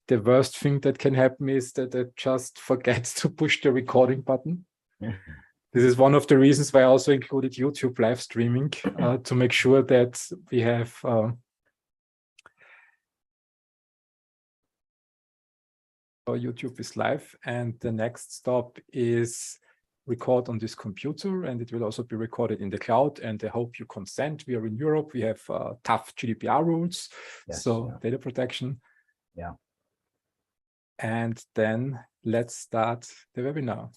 the worst thing that can happen is that I just forget to push the recording button. This is one of the reasons why I also included YouTube live streaming to make sure that we have YouTube is live, and the next stop is record on this computer, and it will also be recorded in the cloud. And I hope you consent. We are in Europe. We have tough GDPR rules, data protection. Yeah. And then let's start the webinar.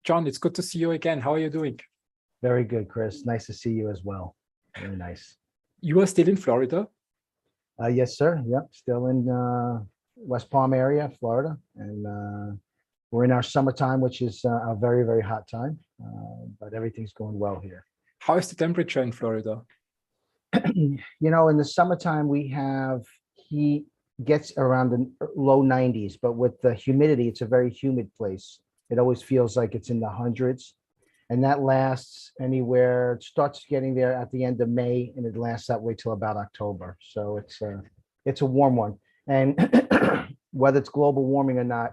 John, it's good to see you again. How are you doing? Very good, Chris. Nice to see you as well. Very nice. You are still in Florida? Yes, sir. Yep. Still in West Palm area, Florida. And we're in our summertime, which is a very, very hot time. But everything's going well here. How is the temperature in Florida? In the summertime, we have heat gets around the low 90s, but with the humidity, it's a very humid place. It always feels like it's in the hundreds. And that lasts anywhere, it starts getting there at the end of May, and it lasts that way till about October. So it's a warm one. And whether it's global warming or not,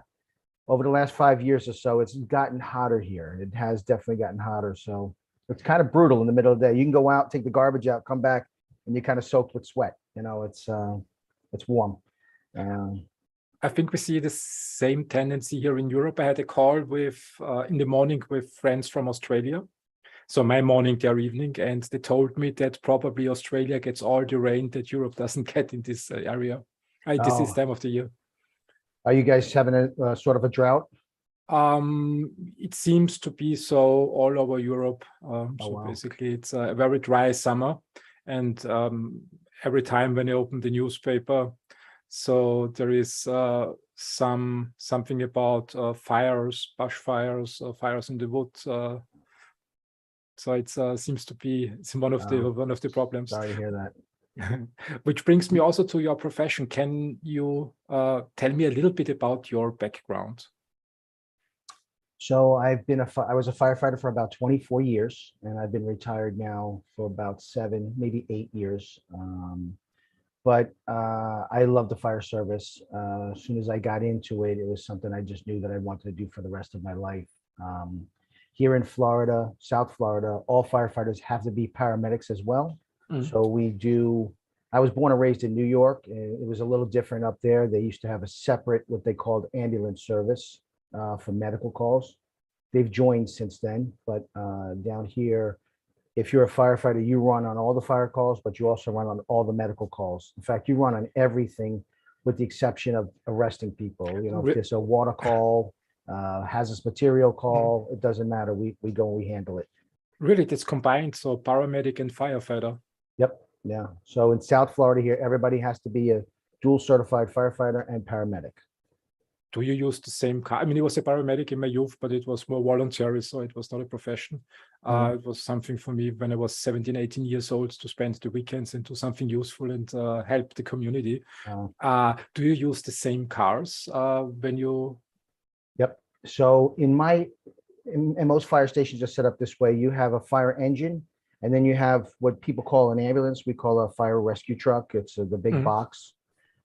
over the last 5 years or so, it's gotten hotter here. It has definitely gotten hotter. So it's kind of brutal in the middle of the day. You can go out, take the garbage out, come back, and you're kind of soaked with sweat. It's warm. I think we see the same tendency here in Europe. I had a call with in the morning with friends from Australia. So my morning, their evening, and they told me that probably Australia gets all the rain that Europe doesn't get in this area, this time of the year. Are you guys having a sort of a drought? It seems to be so all over Europe. Basically, it's a very dry summer, and every time when I open the newspaper, so there is something about fires, bushfires, fires in the wood. So it seems to be one of the problems. Sorry to hear that. Which brings me also to your profession. Can you tell me a little bit about your background? So I was a firefighter for about 24 years, and I've been retired now for about 7, maybe 8 years. But I love the fire service. As soon as I got into it, it was something I just knew that I wanted to do for the rest of my life. Here in Florida, South Florida, all firefighters have to be paramedics as well. So I was born and raised in New York, and it was a little different up there. They used to have a separate, what they called ambulance service for medical calls. They've joined since then, but down here, if you're a firefighter, you run on all the fire calls, but you also run on all the medical calls. In fact, you run on everything with the exception of arresting people. If there's a water call, hazardous material call, it doesn't matter. We go and we handle it. Really, that's combined, so paramedic and firefighter. Yep. Yeah. So in South Florida here, everybody has to be a dual certified firefighter and paramedic. Do you use the same car? I mean, it was a paramedic in my youth, but it was more voluntary, so it was not a profession. It was something for me when I was 17, 18 years old to spend the weekends and do something useful and help the community. Do you use the same cars when you? Yep. So in most fire stations are set up this way. You have a fire engine, and then you have what people call an ambulance. We call a fire rescue truck. It's the big box.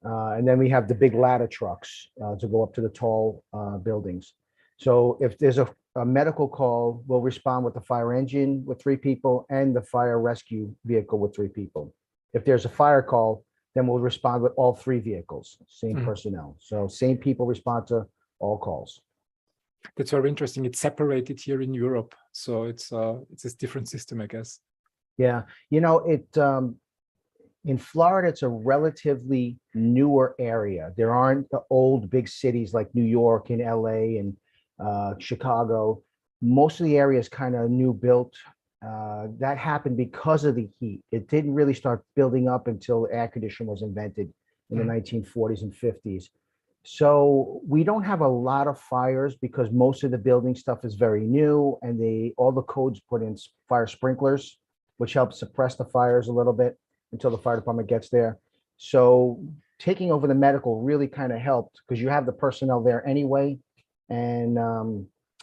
And then we have the big ladder trucks to go up to the tall buildings. So if there's a medical call, we'll respond with the fire engine with 3 people and the fire rescue vehicle with 3 people. If there's a fire call, then we'll respond with all 3 vehicles, same personnel. So same people respond to all calls. That's very interesting. It's separated here in Europe, so it's a different system, I guess. Yeah, in Florida, it's a relatively newer area. There aren't the old big cities like New York and LA and Chicago. Most of the area is kind of new built. That happened because of the heat. It didn't really start building up until air conditioning was invented in the 1940s and 50s. So we don't have a lot of fires because most of the building stuff is very new, and all the codes put in fire sprinklers, which helps suppress the fires a little bit until the fire department gets there. So taking over the medical really kind of helped because you have the personnel there anyway, and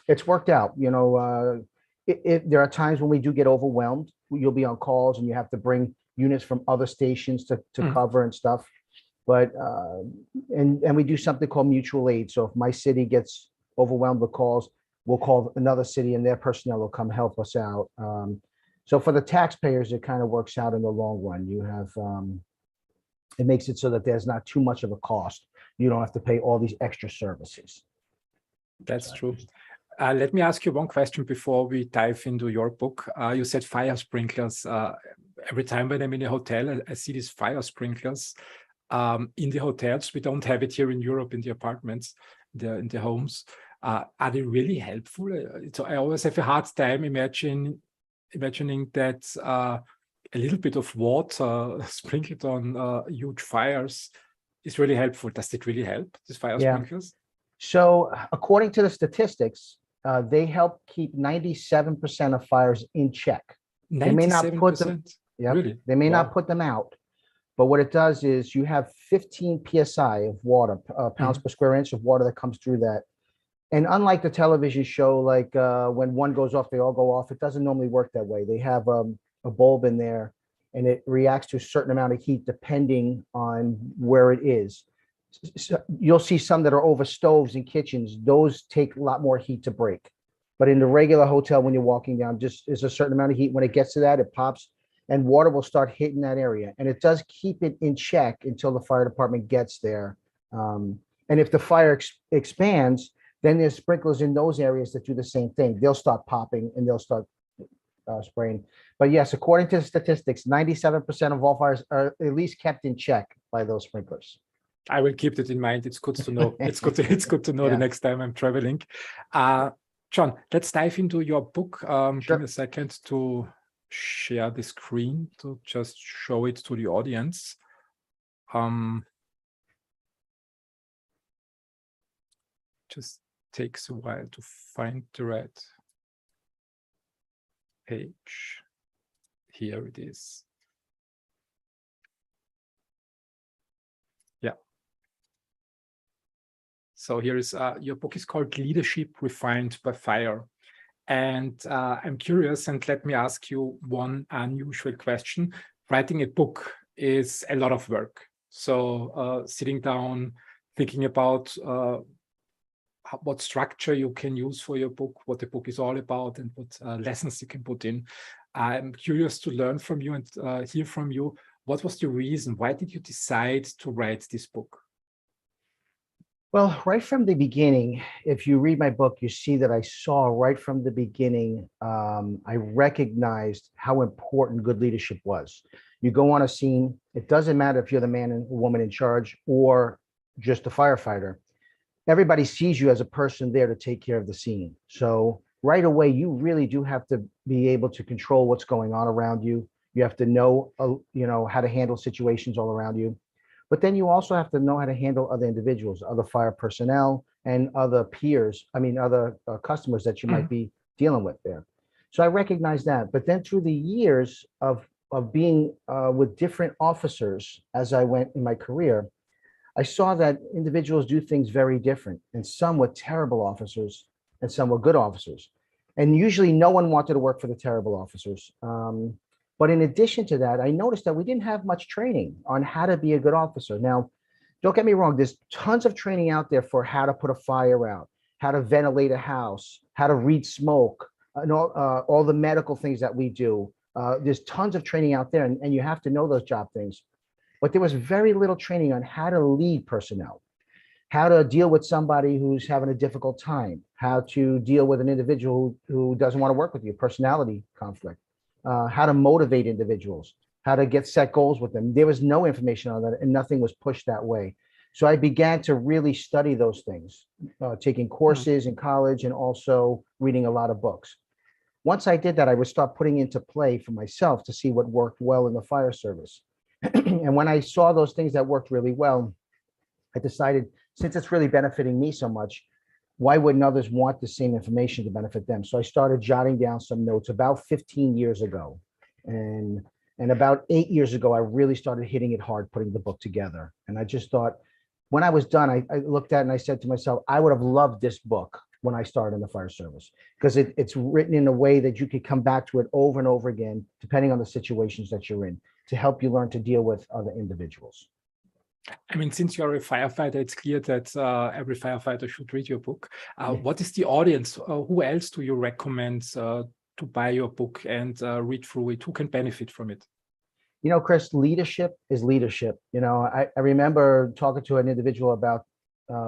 it's worked out. There are times when we do get overwhelmed. You'll be on calls and you have to bring units from other stations to cover and stuff. But and we do something called mutual aid. So if my city gets overwhelmed with calls, we'll call another city and their personnel will come help us out. So for the taxpayers, it kind of works out in the long run. You have it makes it so that there's not too much of a cost. You don't have to pay all these extra services. That's true. Let me ask you one question before we dive into your book. You said fire sprinklers. Every time when I'm in a hotel, I see these fire sprinklers in the hotels. We don't have it here in Europe in the apartments, in the homes. Are they really helpful? So I always have a hard time imagining that a little bit of water sprinkled on huge fires is really helpful. Does it really help, these fire sprinklers? So according to the statistics, they help keep 97% of fires in check. 97%? They may not put them, Really? They may not put them out, but what it does is you have 15 psi of water, pounds per square inch of water that comes through that. And unlike the television show, like when one goes off, they all go off. It doesn't normally work that way. They have a bulb in there, and it reacts to a certain amount of heat depending on where it is. So you'll see some that are over stoves and kitchens. Those take a lot more heat to break. But in the regular hotel, when you're walking down, just is a certain amount of heat. When it gets to that, it pops, and water will start hitting that area. And it does keep it in check until the fire department gets there. And if the fire expands, then there's sprinklers in those areas that do the same thing. They'll start popping and they'll start spraying. But yes, according to the statistics, 97% of all fires are at least kept in check by those sprinklers. I will keep that in mind. It's good to know. It's good to know the next time I'm traveling. John, let's dive into your book. Sure. Give me a second to share the screen to just show it to the audience. Just takes a while to find the right page. Here it is. Yeah. So here is your book is called Leadership Refined by Fire. And I'm curious, and let me ask you one unusual question. Writing a book is a lot of work. So sitting down, thinking about what structure you can use for your book, what the book is all about, and what lessons you can put in. I'm curious to learn from you and hear from you. What was the reason? Why did you decide to write this book? Well, right from the beginning, if you read my book, you see that I saw right from the beginning, I recognized how important good leadership was. You go on a scene, it doesn't matter if you're the man and woman in charge or just a firefighter. Everybody sees you as a person there to take care of the scene. So right away, you really do have to be able to control what's going on around you. You have to know, how to handle situations all around you. But then you also have to know how to handle other individuals, other fire personnel, and other peers. Other customers that you might be dealing with there. So I recognize that. But then through the years of being with different officers as I went in my career, I saw that individuals do things very different, and some were terrible officers and some were good officers. And usually no one wanted to work for the terrible officers. But in addition to that, I noticed that we didn't have much training on how to be a good officer. Now, don't get me wrong, there's tons of training out there for how to put a fire out, how to ventilate a house, how to read smoke, and all the medical things that we do. There's tons of training out there, and you have to know those job things. But there was very little training on how to lead personnel, how to deal with somebody who's having a difficult time, how to deal with an individual who doesn't want to work with you, personality conflict, how to motivate individuals, how to set goals with them. There was no information on that, and nothing was pushed that way. So I began to really study those things, taking courses in college and also reading a lot of books. Once I did that, I would start putting into play for myself to see what worked well in the fire service. And when I saw those things that worked really well, I decided, since it's really benefiting me so much, why wouldn't others want the same information to benefit them? So I started jotting down some notes about 15 years ago. And about 8 years ago, I really started hitting it hard, putting the book together. And I just thought, when I was done, I looked at it and I said to myself, I would have loved this book when I started in the fire service, because it's written in a way that you could come back to it over and over again, depending on the situations that you're in, to help you learn to deal with other individuals. I mean, since you're a firefighter, it's clear that every firefighter should read your book. Yeah. What is the audience? Who else do you recommend to buy your book and read through it? Who can benefit from it? You know, Chris, leadership is leadership. You know, I remember talking to an individual about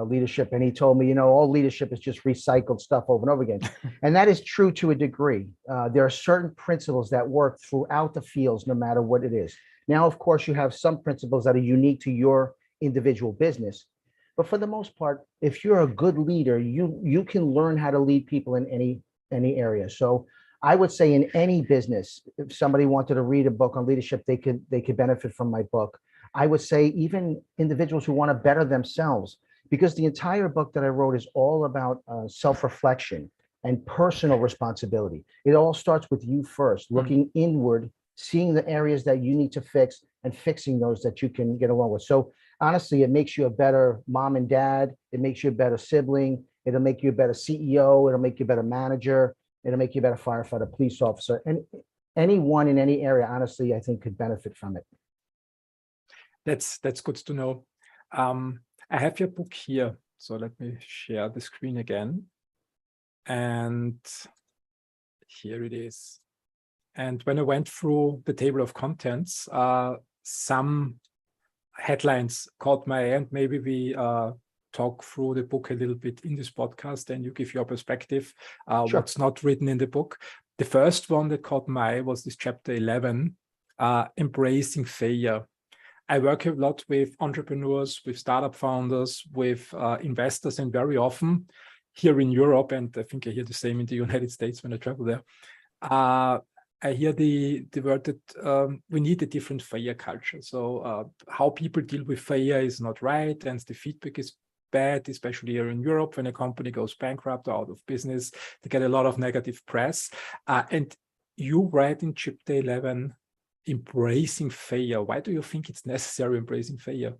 leadership, and he told me, you know, all leadership is just recycled stuff over and over again. And that is true to a degree. There are certain principles that work throughout the fields, no matter what it is. Now, of course, you have some principles that are unique to your individual business. But for the most part, if you're a good leader, you can learn how to lead people in any area. So I would say in any business, if somebody wanted to read a book on leadership, they could benefit from my book. I would say even individuals who want to better themselves, because the entire book that I wrote is all about self-reflection and personal responsibility. It all starts with you first, looking inward, seeing the areas that you need to fix and fixing those that you can get along with. So honestly, it makes you a better mom and dad. It makes you a better sibling. It'll make you a better CEO. It'll make you a better manager. It'll make you a better firefighter, police officer, and anyone in any area, honestly, I think could benefit from it. That's good to know. I have your book here, so let me share the screen again. And here it is. And when I went through the table of contents, some headlines caught my eye, and maybe we talk through the book a little bit in this podcast, and you give your perspective, Sure. what's not written in the book. The first one that caught my eye was this chapter 11, embracing failure. I work a lot with entrepreneurs, with startup founders, with investors, and very often here in Europe, and I think I hear the same in the United States when I travel there, I hear the word that we need a different failure culture. So how people deal with failure is not right, and the feedback is bad, especially here in Europe. When a company goes bankrupt or out of business, they get a lot of negative press. And you write in chapter 11, embracing failure. Why do you think it's necessary embracing failure?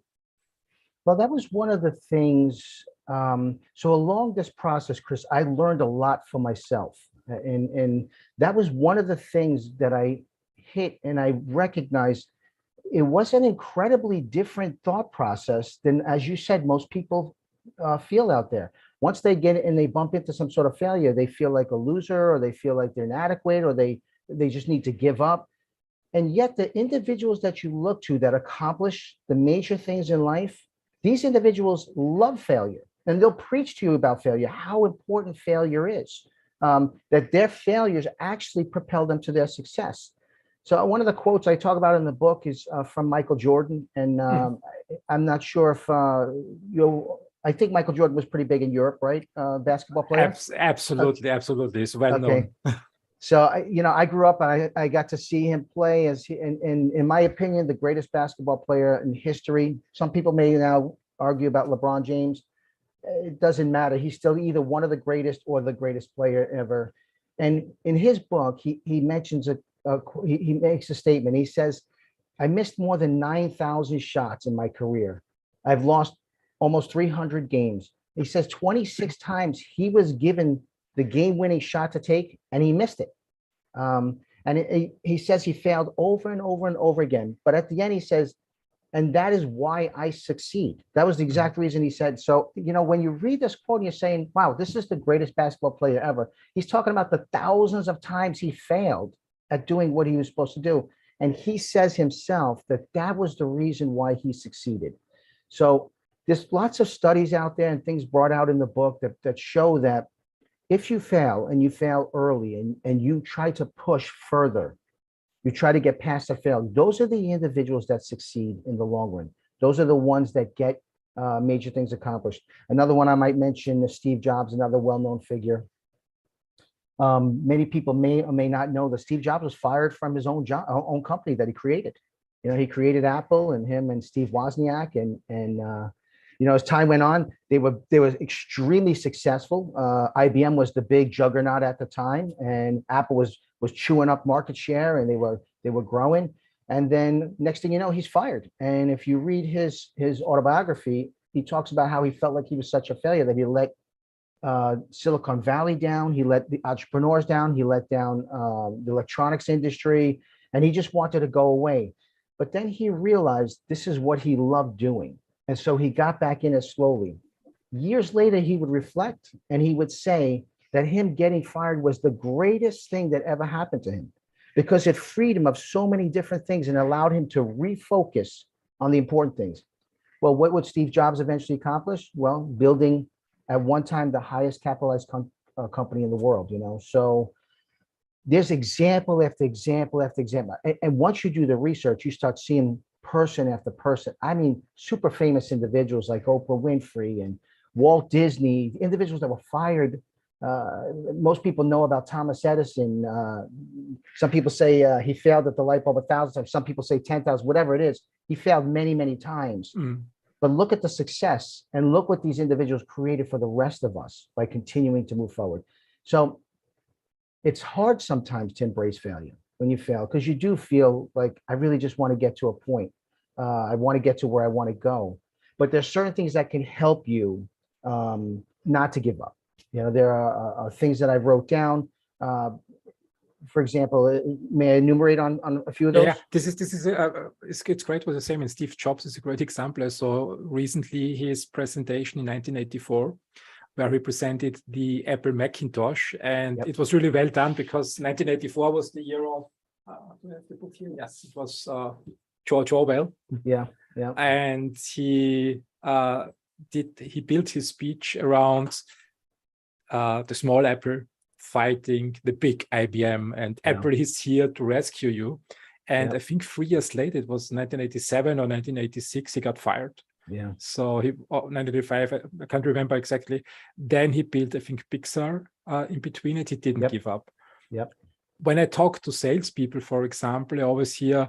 Well, that was one of the things. So along this process, Chris, I learned a lot for myself. And that was one of the things that I hit, and I recognized it was an incredibly different thought process than, as you said, most people feel out there. Once they get it and they bump into some sort of failure, they feel like a loser, or they feel like they're inadequate, or they just need to give up. And yet the individuals that you look to that accomplish the major things in life, these individuals love failure, and they'll preach to you about failure, how important failure is, that their failures actually propel them to their success. So one of the quotes I talk about in the book is from Michael Jordan. And I'm not sure if I think Michael Jordan was pretty big in Europe, right? Basketball player? Absolutely. It's well known. So, I grew up and I got to see him play as in my opinion, the greatest basketball player in history. Some people may now argue about LeBron James. It doesn't matter. He's still either one of the greatest or the greatest player ever. And in his book, he mentions he makes a statement. He says, I missed more than 9,000 shots in my career. I've lost almost 300 games. He says 26 times he was given the game-winning shot to take, and he missed it. And he says he failed over and over and over again. But at the end, he says, and that is why I succeed. That was the exact reason he said. So, when you read this quote, you're saying, wow, this is the greatest basketball player ever. He's talking about the thousands of times he failed at doing what he was supposed to do. And he says himself that was the reason why he succeeded. So there's lots of studies out there and things brought out in the book that show that if you fail, and you fail early, and you try to push further, you try to get past the fail, those are the individuals that succeed in the long run. Those are the ones that get major things accomplished. Another one I might mention is Steve Jobs, another well-known figure. Many people may or may not know that Steve Jobs was fired from his own own company that he created. He created Apple, and him and Steve Wozniak, and as time went on, they were extremely successful. IBM was the big juggernaut at the time, and Apple was chewing up market share, and they were growing. And then next thing you know, he's fired. And if you read his autobiography, he talks about how he felt like he was such a failure that he let Silicon Valley down, he let the entrepreneurs down, he let down the electronics industry, and he just wanted to go away. But then he realized this is what he loved doing. And so he got back in it slowly. Years later, he would reflect and he would say that him getting fired was the greatest thing that ever happened to him because it freed him of so many different things and allowed him to refocus on the important things. Well, what would Steve Jobs eventually accomplish? Well, building at one time the highest capitalized company in the world, So there's example after example after example. And once you do the research, you start seeing person after person. I mean, super famous individuals like Oprah Winfrey and Walt Disney, individuals that were fired. Most people know about Thomas Edison. Some people say he failed at the light bulb 1,000 times. Some people say 10,000, whatever it is. He failed many, many times. But look at the success and look what these individuals created for the rest of us by continuing to move forward. So it's hard sometimes to embrace failure when you fail, because you do feel like, I really just want to get to a point. I want to get to where I want to go. But there's certain things that can help you not to give up. There are things that I wrote down. For example, may I enumerate on a few of those? Yeah, it's great what you're saying. And Steve Jobs is a great example. I saw recently his presentation in 1984, where he presented the Apple Macintosh, and it was really well done because 1984 was the year of. Do I have the book here? Yes, it was George Orwell. Yeah. And he built his speech around the small Apple fighting the big IBM, and Apple is here to rescue you. And I think 3 years later, it was 1987 or 1986, he got fired. Yeah. So 1985, I can't remember exactly. Then he built, I think, Pixar in between it. He didn't give up. Yep. When I talk to salespeople, for example, I always hear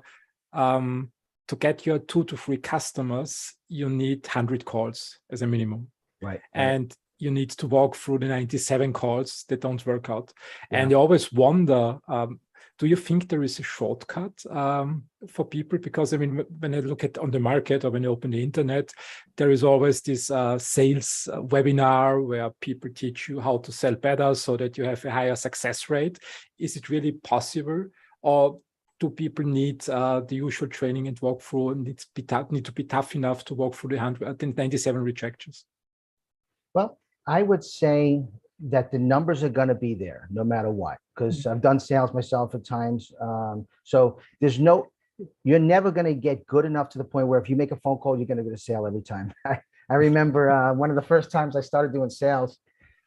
to get your 2 to 3 customers, you need 100 calls as a minimum. Right. And you need to walk through the 97 calls that don't work out. And you always wonder, do you think there is a shortcut for people? Because I mean, when I look at on the market or when you open the internet, there is always this sales webinar where people teach you how to sell better so that you have a higher success rate. Is it really possible? Or do people need the usual training and walkthrough and need to be tough enough to walk through the 97 rejections? Well, I would say that the numbers are going to be there no matter what, because I've done sales myself at times. So you're never going to get good enough to the point where if you make a phone call, you're going to get a sale every time. I remember one of the first times I started doing sales,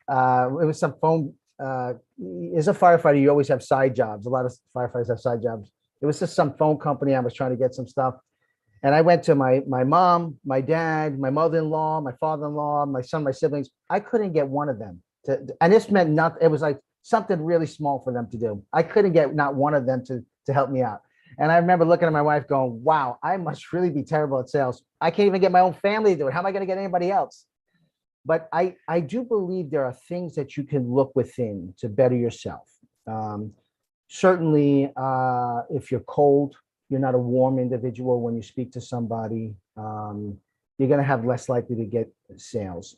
it was some phone, as a firefighter, you always have side jobs. A lot of firefighters have side jobs. It was just some phone company. I was trying to get some stuff. And I went to my mom, my dad, my mother-in-law, my father-in-law, my son, my siblings. I couldn't get one of them and this meant nothing. It was like something really small for them to do. I couldn't get not one of them to help me out. And I remember looking at my wife going, wow, I must really be terrible at sales. I can't even get my own family to do it. How am I going to get anybody else? But I do believe there are things that you can look within to better yourself. Certainly, if you're cold, you're not a warm individual when you speak to somebody, you're going to have less likely to get sales.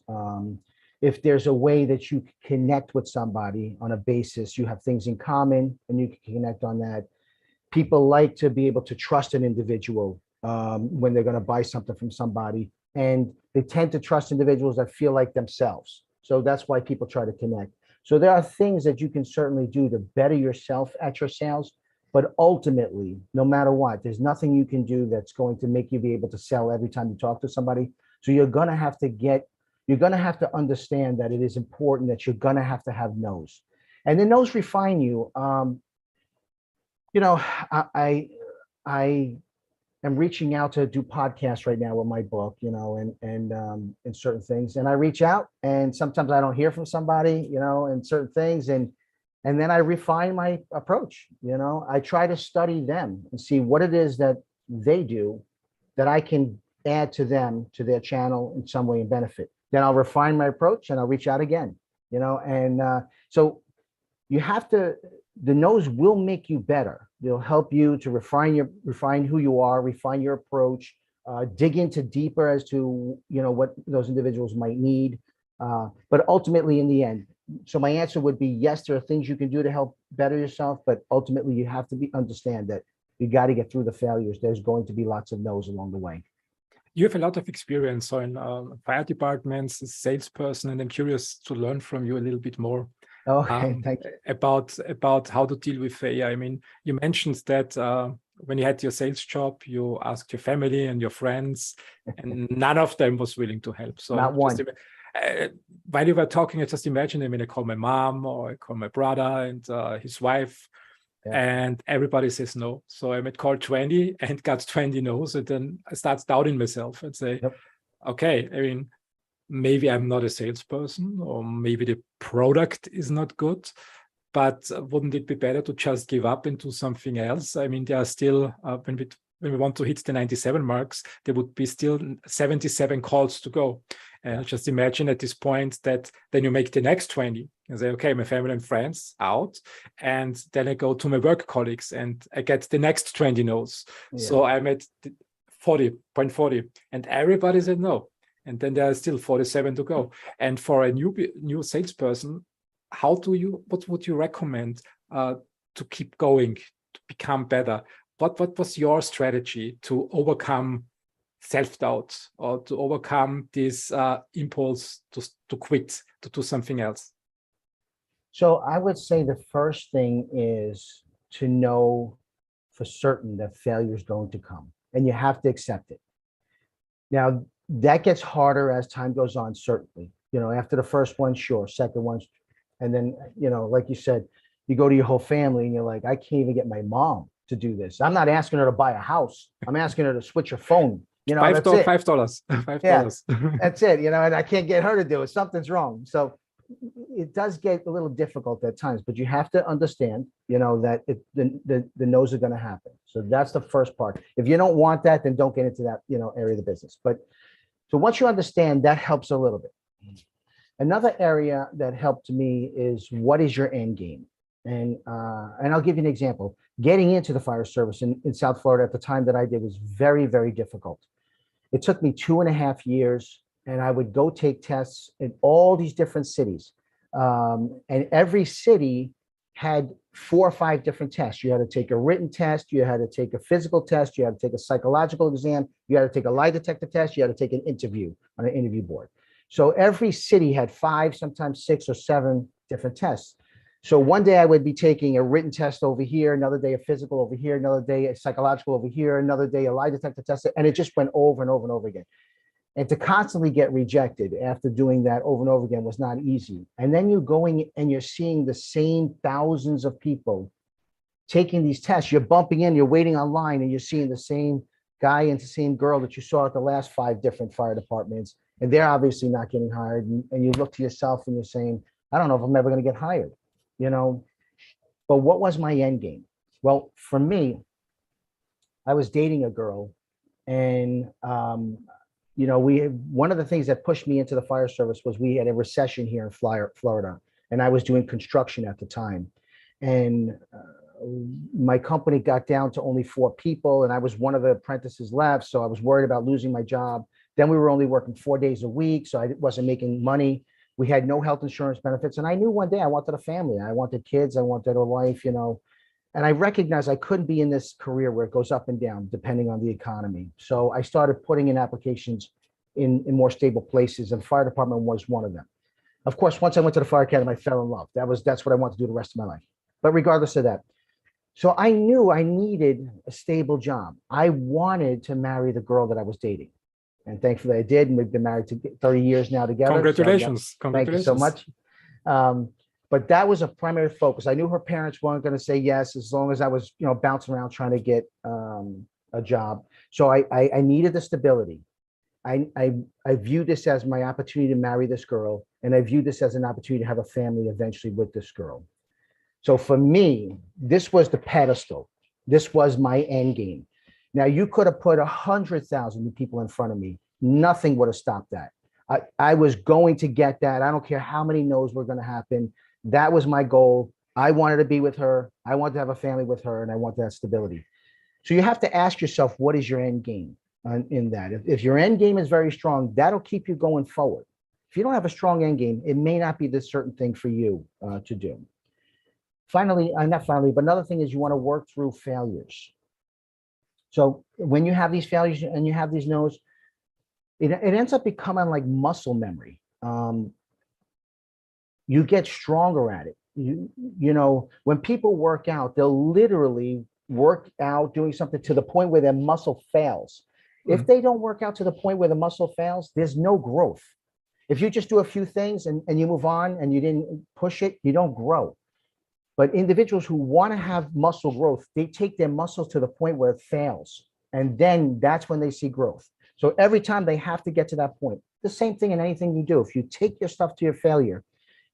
If there's a way that you connect with somebody on a basis, you have things in common and you can connect on that. People like to be able to trust an individual when they're going to buy something from somebody, and they tend to trust individuals that feel like themselves. So that's why people try to connect. So there are things that you can certainly do to better yourself at your sales. But ultimately, no matter what, there's nothing you can do that's going to make you be able to sell every time you talk to somebody. So you're going to have to understand that it is important that you're going to have no's. And the no's refine you. I am reaching out to do podcasts right now with my book, and certain things. And I reach out and sometimes I don't hear from somebody, and certain things. And then I refine my approach. I try to study them and see what it is that they do that I can add to them, to their channel in some way and benefit. Then I'll refine my approach and I'll reach out again, so you have to, the no's will make you better. They'll help you to refine who you are, refine your approach, dig into deeper as to, what those individuals might need. But ultimately in the end, so my answer would be yes, there are things you can do to help better yourself, but ultimately you have to understand that you got to get through the failures. There's going to be lots of no's along the way. You have a lot of experience so in fire departments, as salesperson, and I'm curious to learn from you a little bit more Okay, thank you. about how to deal with failure. I mean, you mentioned that when you had your sales job, you asked your family and your friends, and none of them was willing to help. So Not one. While you were talking, I just imagine, I mean, I call my mom or I call my brother and his wife, and everybody says no. So I might call 20 and got 20 no's, and then I start doubting myself and say, okay, I mean, maybe I'm not a salesperson, or maybe the product is not good, but wouldn't it be better to just give up and do something else? I mean, there are still, when we want to hit the 97 marks, there would be still 77 calls to go. And just imagine at this point that then you make the next 20 and say, okay, my family and friends out. And then I go to my work colleagues and I get the next 20 no's. So I'm at 40.40 and everybody said no. And then there are still 47 to go. And for a new salesperson, what would you recommend to keep going, to become better? What was your strategy to overcome self-doubt or to overcome this impulse to quit, to do something else? So I would say the first thing is to know for certain that failure is going to come, and you have to accept it. Now, that gets harder as time goes on, certainly. After the first one, sure, second one, and then, like you said, you go to your whole family and you're like, I can't even get my mom to do this. I'm not asking her to buy a house. I'm asking her to switch her phone. $5. $5. Yeah, that's it. And I can't get her to do it. Something's wrong. So it does get a little difficult at times, but you have to understand, that the no's are going to happen. So that's the first part. If you don't want that, then don't get into that, area of the business. But so once you understand, that helps a little bit. Another area that helped me is, what is your end game? And I'll give you an example. Getting into the fire service in South Florida at the time that I did was very, very difficult. It took me 2.5 years, and I would go take tests in all these different cities. And every city had 4 or 5 different tests. You had to take a written test, you had to take a physical test, you had to take a psychological exam, you had to take a lie detector test, you had to take an interview on an interview board. So every city had 5, sometimes 6 or 7 different tests. So one day I would be taking a written test over here, another day a physical over here, another day a psychological over here, another day a lie detector test, and it just went over and over and over again. And to constantly get rejected after doing that over and over again was not easy. And then you're going and you're seeing the same thousands of people taking these tests. You're bumping in, you're waiting online, and you're seeing the same guy and the same girl that you saw at the last 5 different fire departments. And they're obviously not getting hired. And you look to yourself and you're saying, I don't know if I'm ever going to get hired, But what was my end game? Well, for me, I was dating a girl, and one of the things that pushed me into the fire service was we had a recession here in Florida, and I was doing construction at the time, and my company got down to only 4 people, and I was one of the apprentices left, so I was worried about losing my job. Then we were only working 4 days a week, so I wasn't making money. We had no health insurance benefits, and I knew one day I wanted a family. I wanted kids. I wanted a wife, and I recognized I couldn't be in this career where it goes up and down depending on the economy. So I started putting in applications in more stable places, and fire department was one of them. Of course, once I went to the fire academy, I fell in love. That's what I wanted to do the rest of my life. But regardless of that, so I knew I needed a stable job. I wanted to marry the girl that I was dating. And thankfully I did. And we've been married to 30 years now together. Congratulations. So thank you so much. But that was a primary focus. I knew her parents weren't going to say yes, as long as I was, bouncing around trying to get a job. So I needed the stability. I viewed this as my opportunity to marry this girl. And I viewed this as an opportunity to have a family eventually with this girl. So for me, this was the pedestal. This was my end game. Now, you could have put 100,000 people in front of me. Nothing would have stopped that. I was going to get that. I don't care how many no's were going to happen. That was my goal. I wanted to be with her. I wanted to have a family with her, and I wanted that stability. So you have to ask yourself, what is your end game in that? If your end game is very strong, that'll keep you going forward. If you don't have a strong end game, it may not be the certain thing for you to do. Finally, not finally, but another thing is you want to work through failures. So when you have these failures and you have these no's, it ends up becoming like muscle memory. You get stronger at it. You know, when people work out, they'll literally work out doing something to the point where their muscle fails. If they don't work out to the point where the muscle fails, there's no growth. If you just do a few things and you move on and you didn't push it, you don't grow. But individuals who want to have muscle growth, they take their muscles to the point where it fails. And then that's when they see growth. So every time they have to get to that point. The same thing in anything you do. If you take your stuff to your failure,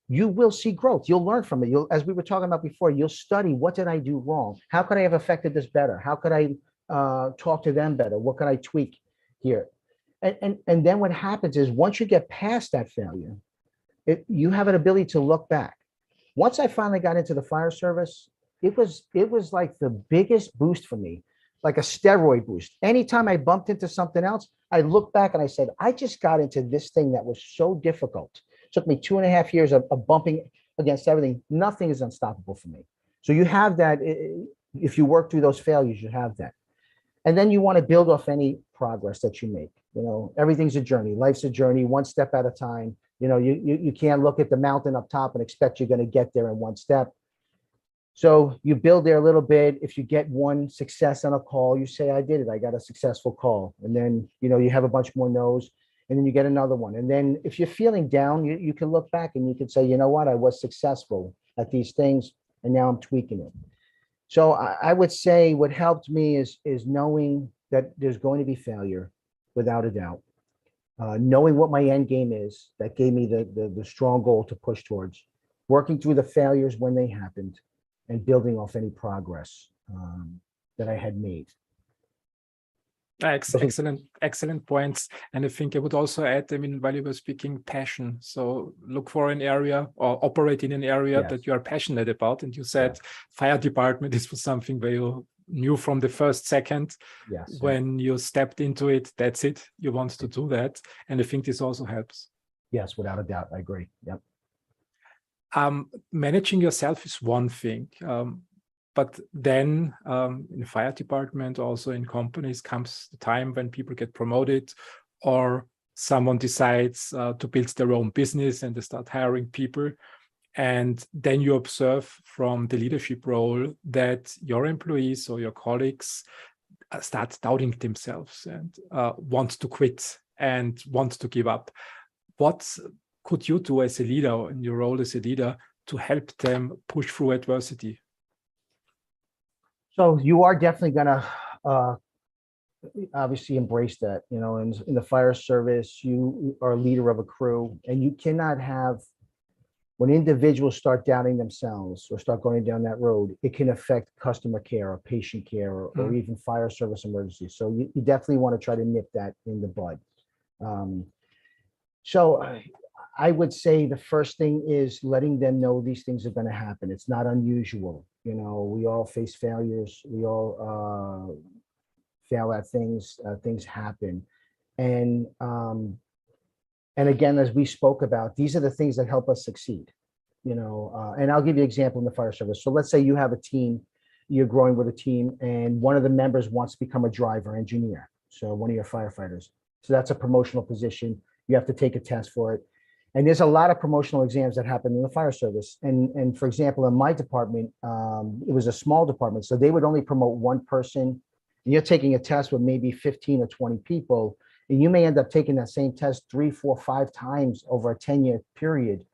you will see growth. You'll learn from it. You'll, as we were talking about before, you'll study, what did I do wrong? How could I have affected this better? How could I talk to them better? What could I tweak here? And then what happens is once you get past that failure, you have an ability to look back. Once I finally got into the fire service, it was like the biggest boost for me, like a steroid boost. Anytime I bumped into something else, I looked back and I said, I just got into this thing that was so difficult. It took me 2.5 years of bumping against everything. Nothing is unstoppable for me. So you have that. If you work through those failures, you have that. And then you want to build off any progress that you make. You know, everything's a journey. Life's a journey, one step at a time. You know, you can't look at the mountain up top and expect you're going to get there in one step. So you build there a little bit. If you get one success on a call, you say, I did it. I got a successful call. And then, you know, you have a bunch more no's, and then you get another one. And then if you're feeling down, you can look back and you can say, you know what, I was successful at these things, and now I'm tweaking it. So I would say what helped me is knowing that there's going to be failure, without a doubt. Knowing what my end game is, that gave me the strong goal to push towards. Working through the failures when they happened, and building off any progress that I had made. Excellent points. And I think I would also add, I mean, while you were speaking, passion. So look for an area or operate in an area that you are passionate about. And you said fire department, this was something where you knew from the first second when you stepped into it, that's it. You want to do that. And I think this also helps. Yes, without a doubt. I agree. Yep. Managing yourself is one thing. But then in the fire department, also in companies, comes the time when people get promoted, or someone decides to build their own business and they start hiring people. And then you observe from the leadership role that your employees or your colleagues start doubting themselves and want to quit and want to give up. What could you do as a leader, in your role as a leader, to help them push through adversity? So you are definitely going to obviously embrace that. You know, in the fire service, you are a leader of a crew, and you cannot have, when individuals start doubting themselves or start going down that road, it can affect customer care or patient care or even fire service emergencies. So you definitely want to try to nip that in the bud. So I would say the first thing is letting them know these things are going to happen. It's not unusual. You know, we all face failures. We all fail at things. Things happen. And again, as we spoke about, these are the things that help us succeed. You know, and I'll give you an example in the fire service. So let's say you have a team, you're growing with a team, and one of the members wants to become a driver engineer. So one of your firefighters. So that's a promotional position. You have to take a test for it. And there's a lot of promotional exams that happen in the fire service. And for example, in my department, it was a small department. So they would only promote one person. And you're taking a test with maybe 15 or 20 people. And you may end up taking that same test 3, 4, 5 times over a 10-year period.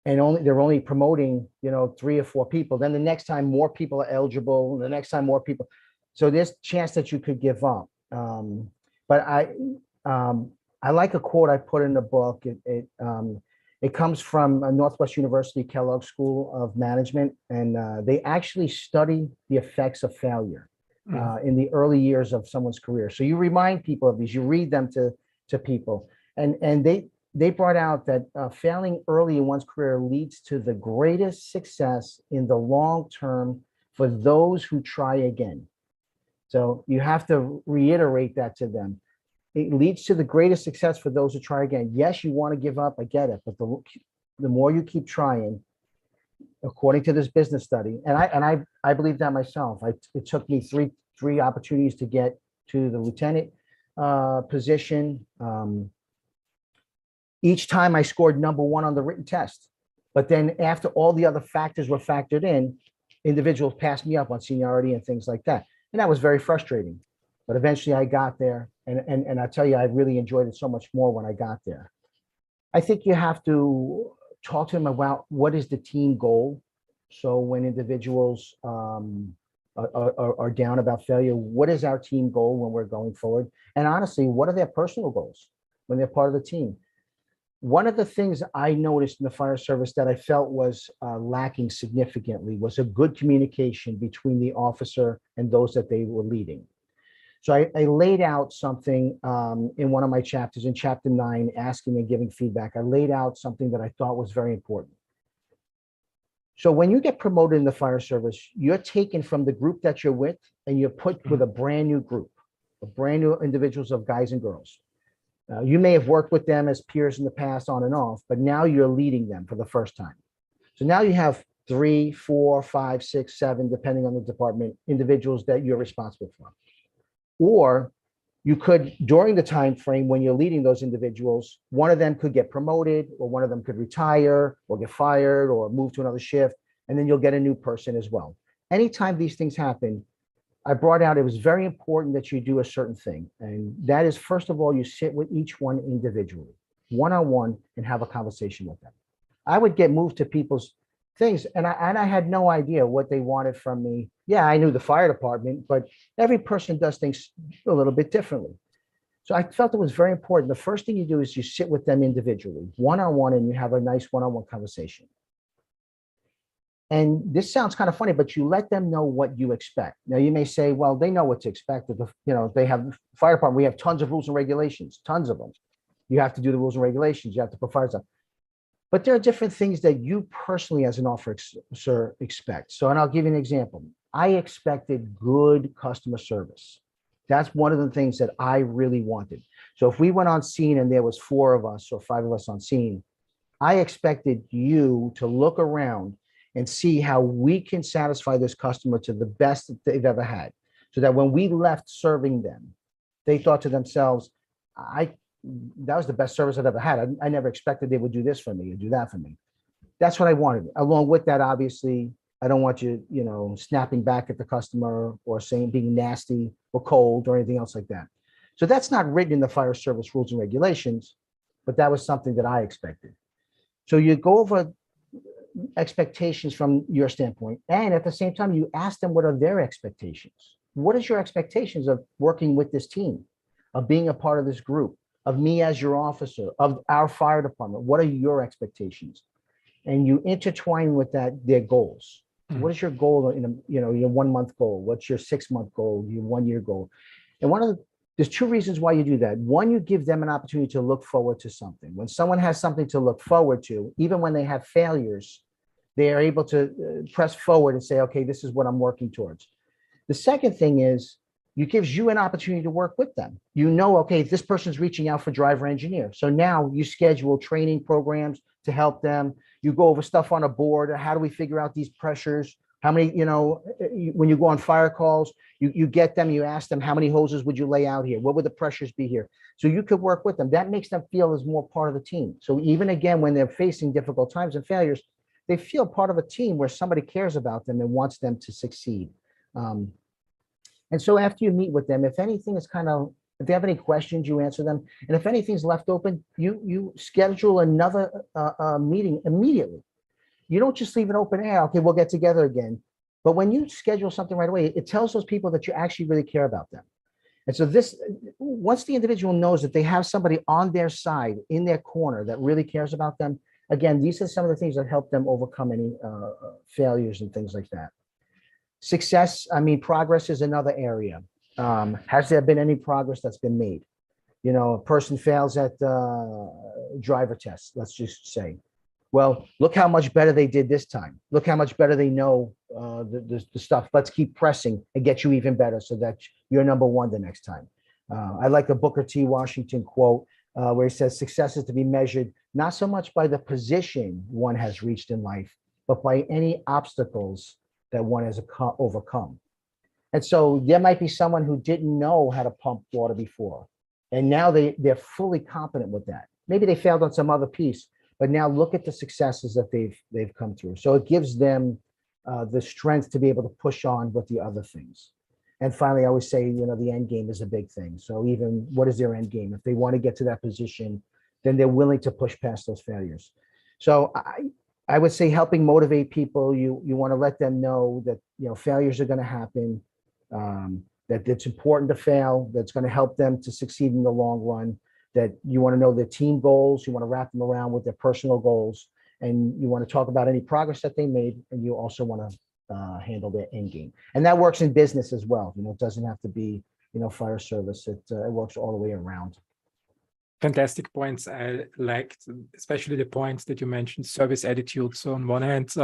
And they're only promoting, you know, 3 or 4 people. Then the next time more people are eligible. The next time more people. So there's a chance that you could give up. But I like a quote I put in the book. It comes from Northwest University Kellogg School of Management, and they actually study the effects of failure in the early years of someone's career. So you remind people of these, you read them to people, and they brought out that failing early in one's career leads to the greatest success in the long term for those who try again. So you have to reiterate that to them. It leads to the greatest success for those who try again. Yes, you want to give up, I get it, but the more you keep trying, according to this business study, and I believe that myself. It took me three opportunities to get to the lieutenant. position. Each time I scored number one on the written test. But then after all the other factors were factored in, individuals passed me up on seniority and things like that. And that was very frustrating. But eventually I got there. And I tell you, I really enjoyed it so much more when I got there. I think you have to talk to them about what is the team goal. So when individuals are down about failure, what is our team goal when we're going forward? And honestly, what are their personal goals when they're part of the team? One of the things I noticed in the fire service that I felt was lacking significantly was a good communication between the officer and those that they were leading. So I laid out something in one of my chapters, in chapter 9, asking and giving feedback. I laid out something that I thought was very important. So when you get promoted in the fire service, you're taken from the group that you're with and you're put with a brand new group, a brand new individuals of guys and girls. You may have worked with them as peers in the past on and off, but now you're leading them for the first time. So now you have 3, 4, 5, 6, 7, depending on the department, individuals that you're responsible for. Or you could, during the time frame when you're leading those individuals, one of them could get promoted, or one of them could retire or get fired or move to another shift, and then you'll get a new person as well. Anytime these things happen, I brought out, it was very important that you do a certain thing. And that is, first of all, you sit with each one individually, one-on-one, and have a conversation with them. I would get moved to people's things, and I had no idea what they wanted from me. Yeah, I knew the fire department, but every person does things a little bit differently. So I felt it was very important. The first thing you do is you sit with them individually, one-on-one, and you have a nice one-on-one conversation. And this sounds kind of funny, but you let them know what you expect. Now, you may say, well, they know what to expect. They have fire department. We have tons of rules and regulations, tons of them. You have to do the rules and regulations. You have to put fires up. But there are different things that you personally as an officer expect. So, and I'll give you an example. I expected good customer service. That's one of the things that I really wanted. So if we went on scene and there was 4 of us or 5 of us on scene, I expected you to look around and see how we can satisfy this customer to the best that they've ever had. So that when we left serving them, they thought to themselves, that was the best service I've ever had. I never expected they would do this for me and do that for me. That's what I wanted. Along with that, obviously, I don't want you, snapping back at the customer or being nasty or cold or anything else like that. So that's not written in the fire service rules and regulations, but that was something that I expected. So you go over expectations from your standpoint, and at the same time, you ask them what are their expectations. What is your expectations of working with this team, of being a part of this group, of me as your officer, of our fire department? What are your expectations? And you intertwine with that their goals. What is your goal in your 1 month goal? What's your 6 month goal? Your 1 year goal? And there's 2 reasons why you do that. One, you give them an opportunity to look forward to something. When someone has something to look forward to, even when they have failures, they are able to press forward and say, okay, this is what I'm working towards. The second thing is, it gives you an opportunity to work with them. Okay, this person's reaching out for driver engineer. So now you schedule training programs to help them. You go over stuff on a board. How do we figure out these pressures? How many, when you go on fire calls, you get them, you ask them, how many hoses would you lay out here? What would the pressures be here? So you could work with them. That makes them feel as more part of the team. So even again, when they're facing difficult times and failures, they feel part of a team where somebody cares about them and wants them to succeed. And so after you meet with them, if anything is if they have any questions, you answer them. And if anything's left open, you schedule another meeting immediately. You don't just leave it open air. Okay, we'll get together again. But when you schedule something right away, it tells those people that you actually really care about them. And so once the individual knows that they have somebody on their side, in their corner, that really cares about them, again, these are some of the things that help them overcome any failures and things like that. Success, progress is another area. Has there been any progress that's been made? A person fails at driver tests, let's just say. Well, look how much better they did this time. Look how much better they know the stuff. Let's keep pressing and get you even better so that you're number 1 the next time. I like the Booker T. Washington quote where he says, success is to be measured not so much by the position one has reached in life, but by any obstacles that one has overcome. And so there might be someone who didn't know how to pump water before. And now they're fully competent with that. Maybe they failed on some other piece, but now look at the successes that they've come through. So it gives them the strength to be able to push on with the other things. And finally, I always say, the end game is a big thing. So even what is their end game? If they want to get to that position, then they're willing to push past those failures. So I would say helping motivate people, you want to let them know that, failures are going to happen, that it's important to fail, that's going to help them to succeed in the long run, that you want to know their team goals, you want to wrap them around with their personal goals, and you want to talk about any progress that they made, and you also want to handle their end game. And that works in business as well. It doesn't have to be, fire service. It works all the way around. Fantastic points. I liked especially the points that you mentioned, service attitude. So on one hand,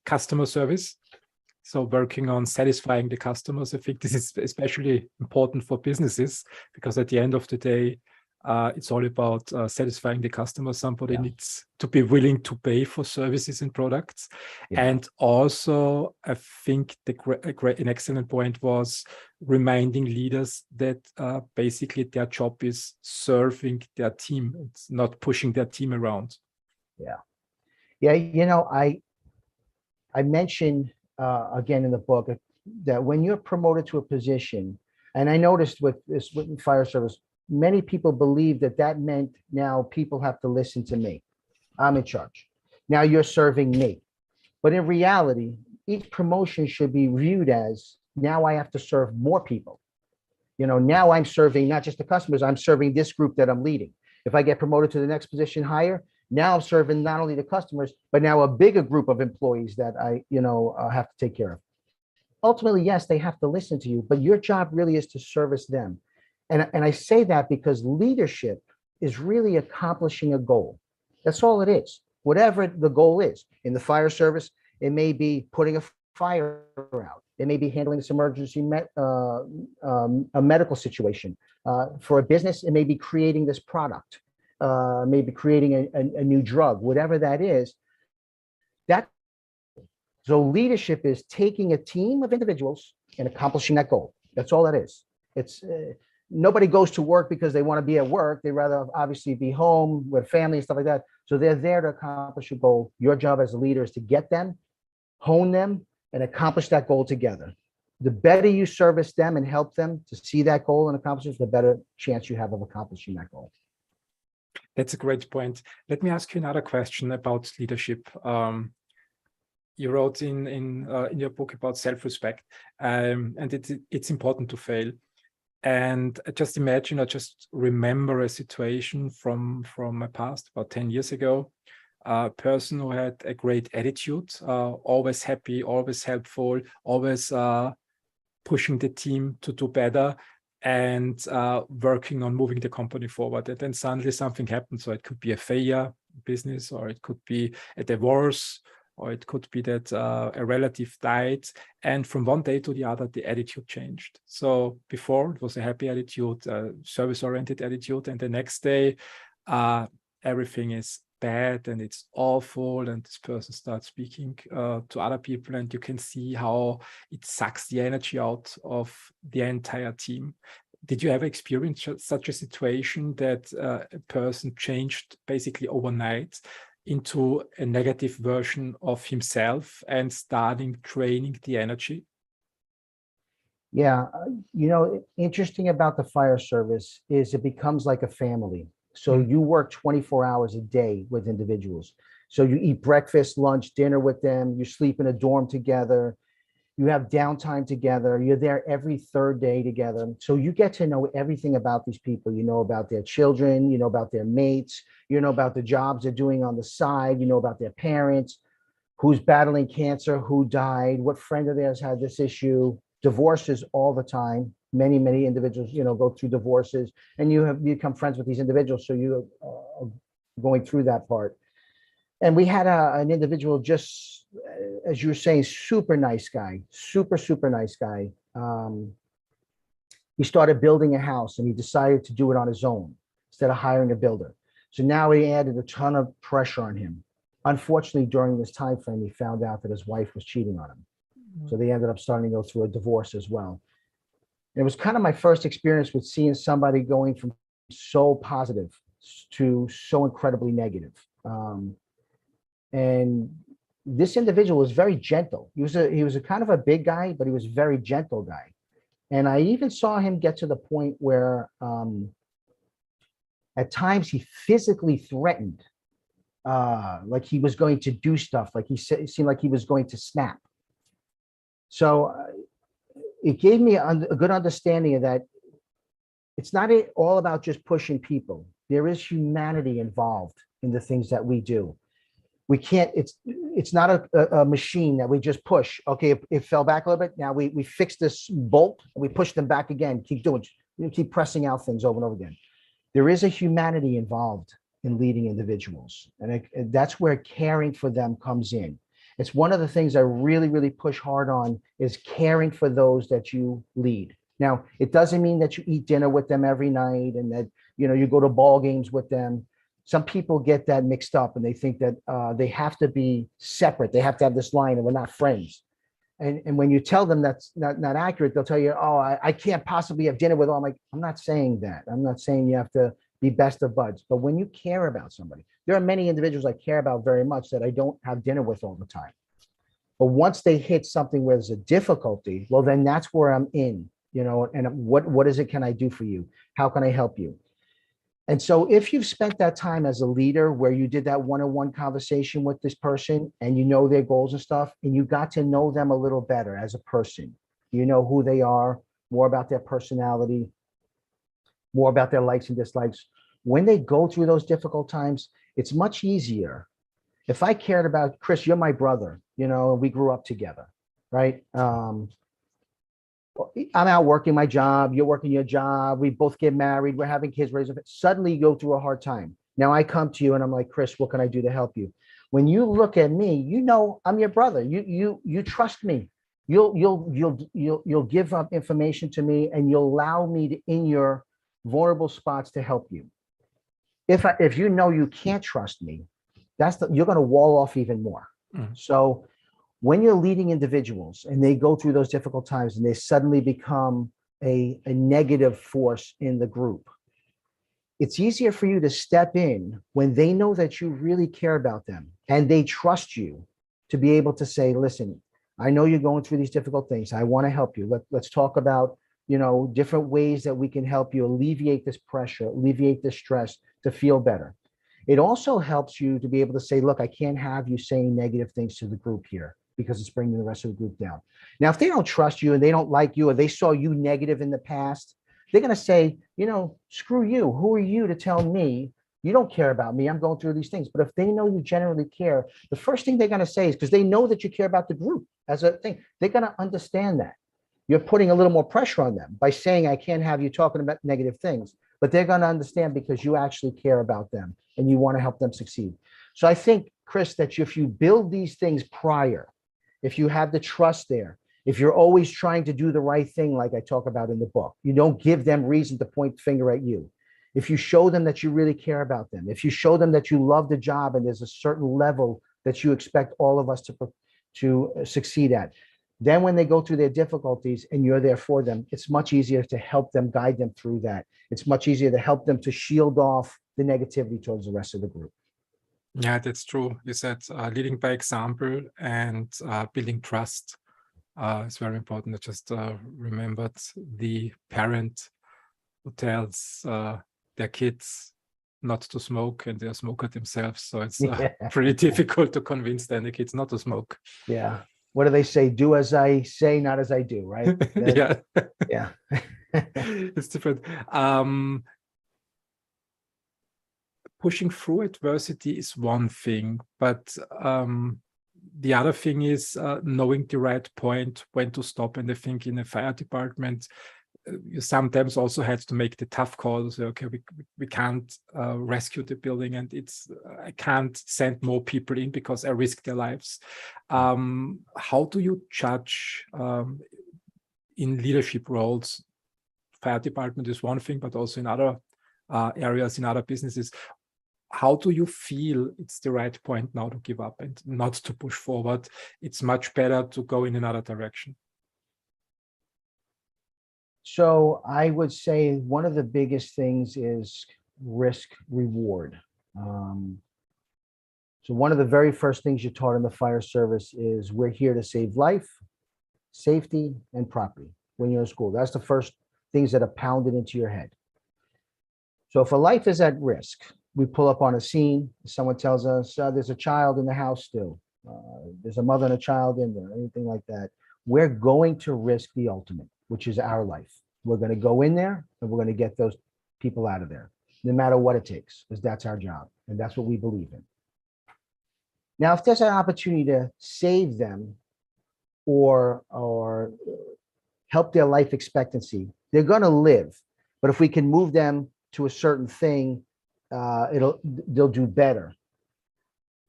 customer service. So working on satisfying the customers. I think this is especially important for businesses, because at the end of the day, it's all about satisfying the customer. Somebody needs to be willing to pay for services and products. Yeah. And also, I think an excellent point was reminding leaders that basically their job is serving their team. It's not pushing their team around. Yeah. I mentioned again in the book that when you're promoted to a position, and I noticed with fire service, many people believe that meant now people have to listen to me. I'm in charge. Now you're serving me. But in reality, each promotion should be viewed as, now I have to serve more people. Now I'm serving not just the customers, I'm serving this group that I'm leading. If I get promoted to the next position higher, now I'm serving not only the customers, but now a bigger group of employees that I have to take care of. Ultimately, yes, they have to listen to you, but your job really is to service them. And I say that because leadership is really accomplishing a goal. That's all it is. Whatever the goal is. In the fire service, it may be putting a fire out. It may be handling this emergency a medical situation. For a business, it may be creating this product, maybe creating a new drug, whatever that is. So leadership is taking a team of individuals and accomplishing that goal. That's all that is. It's nobody goes to work because they want to be at work. They rather obviously be home with family and stuff like that. So they're there to accomplish a goal. Your job as a leader is to get them, hone them, and accomplish that goal together. The better you service them and help them to see that goal and accomplish it, the better chance you have of accomplishing that goal. That's a great point. Let me ask you another question about leadership. You wrote in your book about self-respect, and it's important to fail. And just imagine, or just remember a situation from my past, about 10 years ago, a person who had a great attitude, always happy, always helpful, always pushing the team to do better, and working on moving the company forward. And then suddenly something happened. So it could be a failure business, or it could be a divorce, or it could be that a relative died, and from one day to the other, the attitude changed. So before it was a happy attitude, service-oriented attitude, and the next day, everything is bad and it's awful, and this person starts speaking to other people, and you can see how it sucks the energy out of the entire team. Did you ever experience such a situation that a person changed basically overnight into a negative version of himself and starting draining the energy? Yeah, interesting about the fire service is it becomes like a family. So you work 24 hours a day with individuals. So you eat breakfast, lunch, dinner with them, you sleep in a dorm together, you have downtime together, you're there every third day together. So you get to know everything about these people. You know about their children, you know about their mates, you know about the jobs they're doing on the side, you know about their parents, who's battling cancer, who died, what friend of theirs had this issue, divorces all the time. Many individuals, go through divorces, and you become friends with these individuals. So you are going through that part. And we had an individual, just as you were saying, super nice guy, super nice guy. He started building a house, and he decided to do it on his own instead of hiring a builder. So now he added a ton of pressure on him. Unfortunately, during this time frame, he found out that his wife was cheating on him. So they ended up starting to go through a divorce as well. And it was kind of my first experience with seeing somebody going from so positive to so incredibly negative. And this individual was very gentle. He was a kind of a big guy, but he was a very gentle guy. And I even saw him get to the point where at times he physically threatened, like he was going to do stuff, like it seemed like he was going to snap. So it gave me a good understanding of that. It's not all about just pushing people. There is humanity involved in the things that we do. We can't, it's not a machine that we just push. Okay, it fell back a little bit. Now we fix this bolt and we push them back again. Keep doing, keep pressing out things over and over again. There is a humanity involved in leading individuals. And that's where caring for them comes in. It's one of the things I really, really push hard on is caring for those that you lead. Now, it doesn't mean that you eat dinner with them every night and that, you go to ball games with them. Some people get that mixed up and they think that they have to be separate. They have to have this line and we're not friends. And when you tell them that's not accurate, they'll tell you, oh, I can't possibly have dinner with all. I'm not saying that. I'm not saying you have to be best of buds. But when you care about somebody, there are many individuals I care about very much that I don't have dinner with all the time. But once they hit something where there's a difficulty, well, then that's where I'm in, and what is it can I do for you? How can I help you? And so if you've spent that time as a leader where you did that one-on-one conversation with this person and you know their goals and stuff, and you got to know them a little better as a person, you know who they are, more about their personality, more about their likes and dislikes. When they go through those difficult times, it's much easier. If I cared about, Chris, you're my brother, we grew up together, right? I'm out working my job, you're working your job, we both get married, we're having kids, suddenly you go through a hard time. Now I come to you and I'm like, Chris, what can I do to help you? When you look at me, I'm your brother. You trust me. You'll give up information to me and you'll allow me to, in your vulnerable spots, to help you. If you can't trust me, you're going to wall off even more. Mm-hmm. So when you're leading individuals and they go through those difficult times and they suddenly become a negative force in the group, it's easier for you to step in when they know that you really care about them and they trust you to be able to say, listen, I know you're going through these difficult things. I want to help you. Let's talk about, different ways that we can help you alleviate this pressure, alleviate this stress to feel better. It also helps you to be able to say, look, I can't have you saying negative things to the group here, because it's bringing the rest of the group down. Now, if they don't trust you and they don't like you, or they saw you negative in the past, they're going to say, screw you. Who are you to tell me you don't care about me? I'm going through these things. But if they know you generally care, the first thing they're going to say is, because they know that you care about the group as a thing, they're going to understand that. You're putting a little more pressure on them by saying, I can't have you talking about negative things, but they're going to understand because you actually care about them and you want to help them succeed. So I think, Chris, that if you build these things prior, if you have the trust there, if you're always trying to do the right thing, like I talk about in the book, you don't give them reason to point the finger at you. If you show them that you really care about them, if you show them that you love the job and there's a certain level that you expect all of us to succeed at, then when they go through their difficulties and you're there for them, it's much easier to help them, guide them through that. It's much easier to help them to shield off the negativity towards the rest of the group. Yeah, that's true. You said leading by example and building trust is very important. I just remembered the parent who tells their kids not to smoke and they're a smoker themselves. So it's pretty difficult to convince the kids not to smoke. Yeah. What do they say? Do as I say, not as I do, right? Yeah. Yeah. It's different. Pushing through adversity is one thing, but the other thing is knowing the right point when to stop. And I think in a fire department, you sometimes also had to make the tough call. Say, okay, we can't rescue the building, and I can't send more people in because I risk their lives. How do you judge in leadership roles? Fire department is one thing, but also in other areas, in other businesses. How do you feel it's the right point now to give up and not to push forward? It's much better to go in another direction. So I would say one of the biggest things is risk reward. Um, so one of the very first things you're taught in the fire service is we're here to save life, safety, and property when you're in school. That's the first things that are pounded into your head. So if a life is at risk, we pull up on a scene, someone tells us there's a child in the house still, there's a mother and a child in there, anything like that. We're going to risk the ultimate, which is our life. We're going to go in there and we're going to get those people out of there, no matter what it takes, because that's our job and that's what we believe in. Now, if there's an opportunity to save them or help their life expectancy, they're going to live. But if we can move them to a certain thing, they'll do better.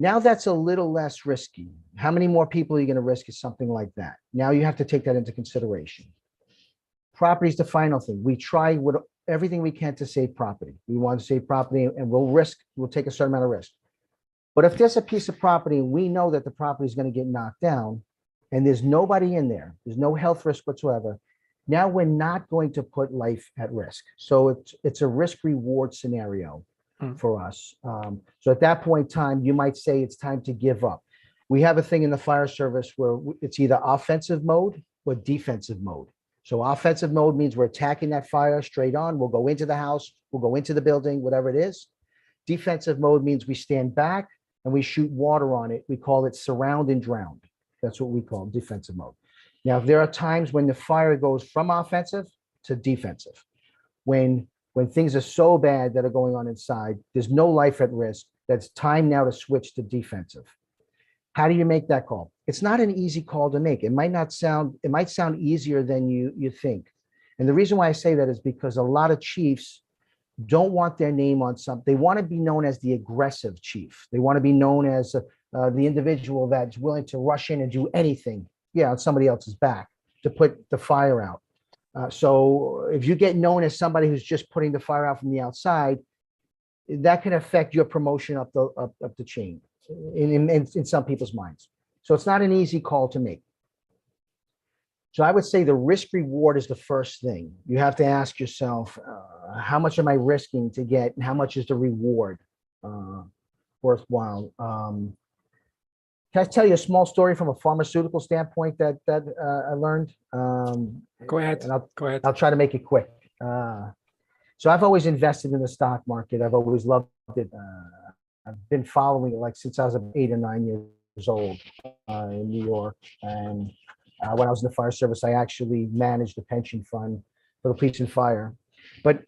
Now that's a little less risky. How many more people are you going to risk is something like that? Now you have to take that into consideration. Property is the final thing. We try with everything we can to save property. We want to save property and we'll take a certain amount of risk. But if there's a piece of property and we know that the property is going to get knocked down and there's nobody in there, there's no health risk whatsoever, now we're not going to put life at risk. So it's a risk reward scenario for us. So at that point in time, you might say it's time to give up. We have a thing in the fire service where it's either offensive mode or defensive mode. So offensive mode means we're attacking that fire straight on. We'll go into the house, we'll go into the building, whatever it is. Defensive mode means we stand back and we shoot water on it. We call it surround and drown. That's what we call defensive mode. Now, there are times when the fire goes from offensive to defensive. When things are so bad that are going on inside, there's no life at risk. That's time now to switch to defensive. How do you make that call? It's not an easy call to make. It might sound easier than you think. And the reason why I say that is because a lot of chiefs don't want their name on something. They want to be known as the aggressive chief. They want to be known as the individual that's willing to rush in and do anything, on somebody else's back to put the fire out. So if you get known as somebody who's just putting the fire out from the outside, that can affect your promotion up the chain in some people's minds. So it's not an easy call to make. So I would say the risk reward is the first thing. You have to ask yourself, how much am I risking to get, and how much is the reward worthwhile? Can I tell you a small story from a pharmaceutical standpoint that I learned? Go ahead. Go ahead. I'll try to make it quick. So I've always invested in the stock market. I've always loved it. I've been following it like since I was 8 or 9 years old in New York. And when I was in the fire service, I actually managed a pension fund for the police and fire. But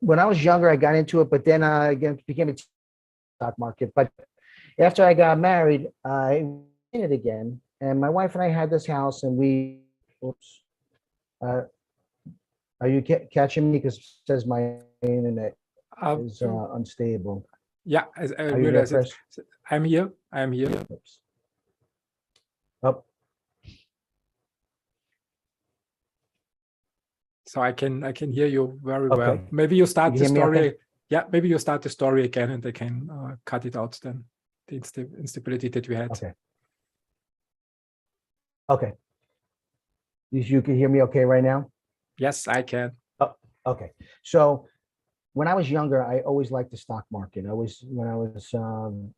when I was younger, I got into it, but then I again became a stock market. But after I got married, I did it again. And my wife and I had this house and are you catching me? Because it says my internet is unstable. Yeah, I realize it. I'm here. Oops. Oh. So I can hear you very well. Maybe you start the story. Yeah, maybe you start the story again and I can cut it out then. The instability that we had. Okay. You can hear me okay right now? Yes, I can. Oh, okay. So when I was younger, I always liked the stock market. When I was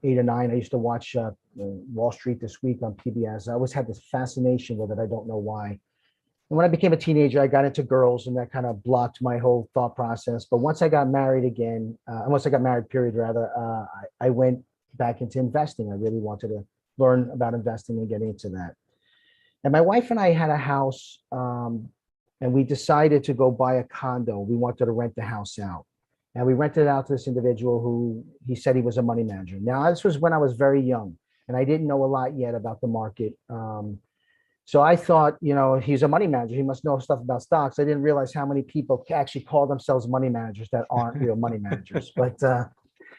8 or 9, I used to watch Wall Street This Week on PBS. I always had this fascination with it. I don't know why. And when I became a teenager, I got into girls and that kind of blocked my whole thought process. But once I got married again, once I got married, period, rather, I went back into investing. I really wanted to learn about investing and getting into that. And my wife and I had a house and we decided to go buy a condo. We wanted to rent the house out. And we rented it out to this individual who he said he was a money manager. Now, this was when I was very young and I didn't know a lot yet about the market. So I thought, he's a money manager. He must know stuff about stocks. I didn't realize how many people actually call themselves money managers that aren't real money managers. But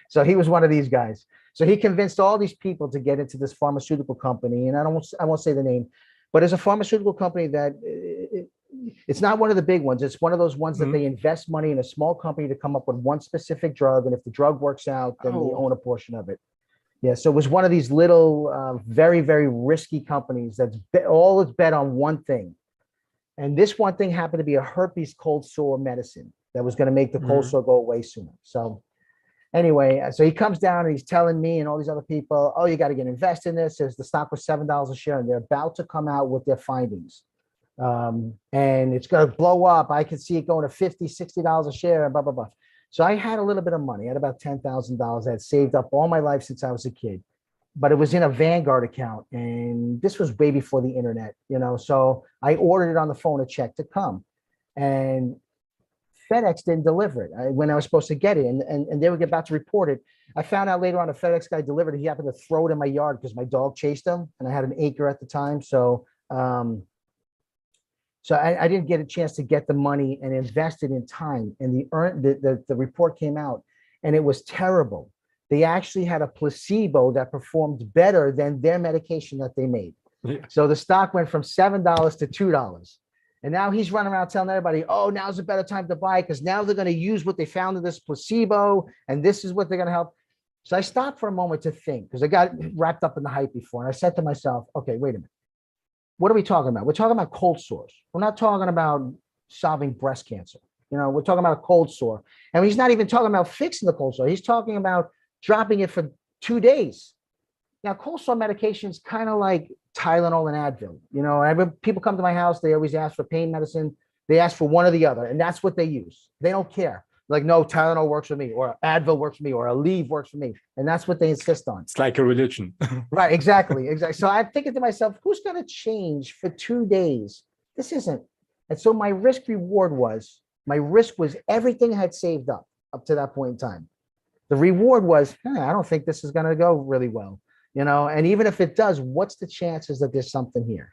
so he was one of these guys. So he convinced all these people to get into this pharmaceutical company. And I won't say the name, but it's a pharmaceutical company that it's not one of the big ones. It's one of those ones that they invest money in a small company to come up with one specific drug. And if the drug works out, then they own a portion of it. Yeah, so it was one of these little, very, very risky companies that's all is bet on one thing. And this one thing happened to be a herpes cold sore medicine that was going to make the cold sore go away sooner. So anyway, so he comes down and he's telling me and all these other people, oh, you got to get invested in this. As the stock was $7 a share, and they're about to come out with their findings. And it's going to blow up. I can see it going to $50, $60 a share and blah, blah, blah. So I had a little bit of money. I had about $10,000 I had saved up all my life since I was a kid, but it was in a Vanguard account. And this was way before the internet, so I ordered it on the phone, a check to come, and FedEx didn't deliver it when I was supposed to get it. And they were about to report it. I found out later on a FedEx guy delivered it. He happened to throw it in my yard because my dog chased him, and I had an acre at the time. So I didn't get a chance to get the money and invest it in time. And the report came out, and it was terrible. They actually had a placebo that performed better than their medication that they made. Yeah. So the stock went from $7 to $2. And now he's running around telling everybody, oh, now's a better time to buy because now they're going to use what they found in this placebo, and this is what they're going to help. So I stopped for a moment to think because I got wrapped up in the hype before. And I said to myself, okay, wait a minute. What are we talking about? We're talking about cold sores. We're not talking about solving breast cancer. We're talking about a cold sore. And he's not even talking about fixing the cold sore. He's talking about dropping it for 2 days. Now, cold sore medication is kind of like Tylenol and Advil. When people come to my house, they always ask for pain medicine. They ask for one or the other, and that's what they use. They don't care. Like, no, Tylenol works for me, or Advil works for me, or Aleve works for me. And that's what they insist on. It's like a religion. Right, exactly. So I'm thinking to myself, who's going to change for 2 days? This isn't. And so my risk was everything I had saved up to that point in time. The reward was, I don't think this is going to go really well. And even if it does, what's the chances that there's something here?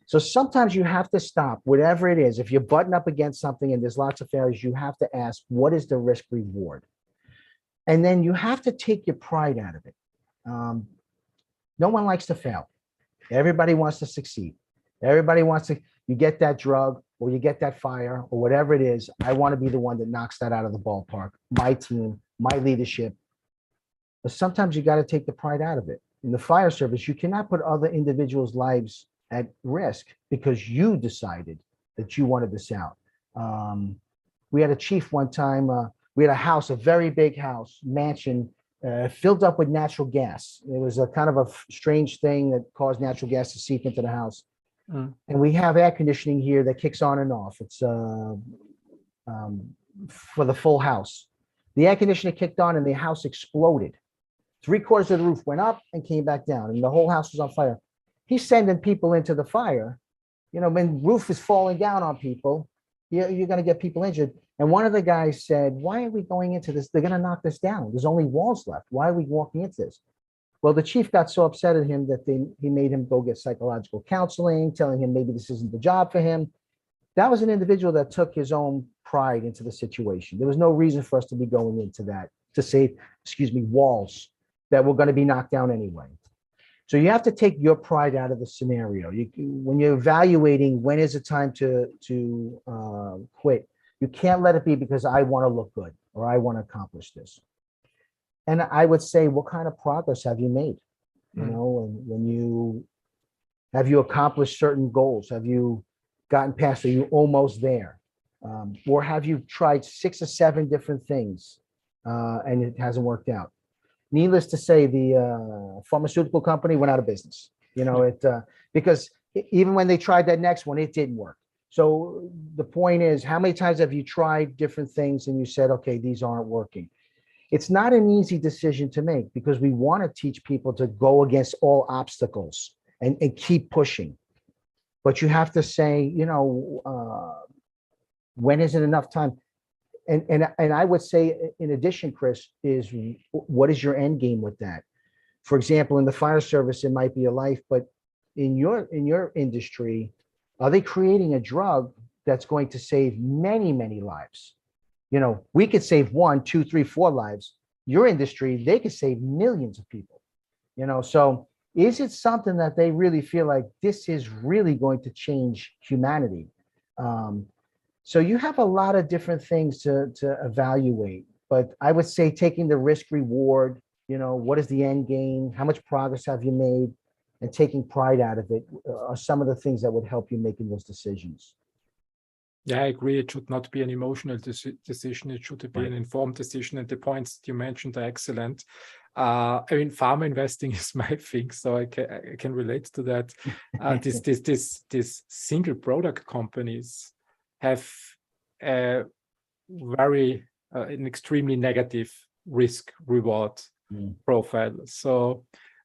So sometimes you have to stop, whatever it is. If you're butting up against something and there's lots of failures, you have to ask, what is the risk reward? And then you have to take your pride out of it. No one likes to fail. Everybody wants to succeed. Everybody wants to, you get that drug or you get that fire or whatever it is. I want to be the one that knocks that out of the ballpark. My team, my leadership. But sometimes you got to take the pride out of it. In the fire service, you cannot put other individuals' lives at risk because you decided that you wanted this out. We had a chief one time, we had a house, a very big house, mansion, filled up with natural gas. It was a kind of a strange thing that caused natural gas to seep into the house. And we have air conditioning here that kicks on and off. It's for the full house. The air conditioner kicked on and the house exploded. 3/4 of the roof went up and came back down, and the whole house was on fire. He's sending people into the fire. When roof is falling down on people, you're going to get people injured. And one of the guys said, why are we going into this? They're going to knock this down. There's only walls left. Why are we walking into this? Well, the chief got so upset at him that he made him go get psychological counseling, telling him maybe this isn't the job for him. That was an individual that took his own pride into the situation. There was no reason for us to be going into that, to save, walls that were going to be knocked down anyway. So you have to take your pride out of the scenario. When you're evaluating when is it time to quit, you can't let it be because I want to look good or I want to accomplish this. And I would say, what kind of progress have you made? And have you accomplished certain goals? Have you gotten past? Are you almost there? Or have you tried 6 or 7 different things and it hasn't worked out? Needless to say, the pharmaceutical company went out of business. Because even when they tried that next one, it didn't work. So the point is, how many times have you tried different things and you said, okay, these aren't working? It's not an easy decision to make because we want to teach people to go against all obstacles and keep pushing. But you have to say, when is it enough time? And I would say, in addition, Chris, is what is your end game with that? For example, in the fire service, it might be a life, but in your industry, are they creating a drug that's going to save many, many lives? We could save 1, 2, 3, 4 lives. Your industry, they could save millions of people. So is it something that they really feel like this is really going to change humanity? So you have a lot of different things to evaluate, but I would say taking the risk reward, what is the end game? How much progress have you made? And taking pride out of it are some of the things that would help you making those decisions. Yeah, I agree. It should not be an emotional decision. It should be an informed decision. And the points that you mentioned are excellent. I mean, pharma investing is my thing, so I can relate to that. These single product companies have a very an extremely negative risk reward profile. So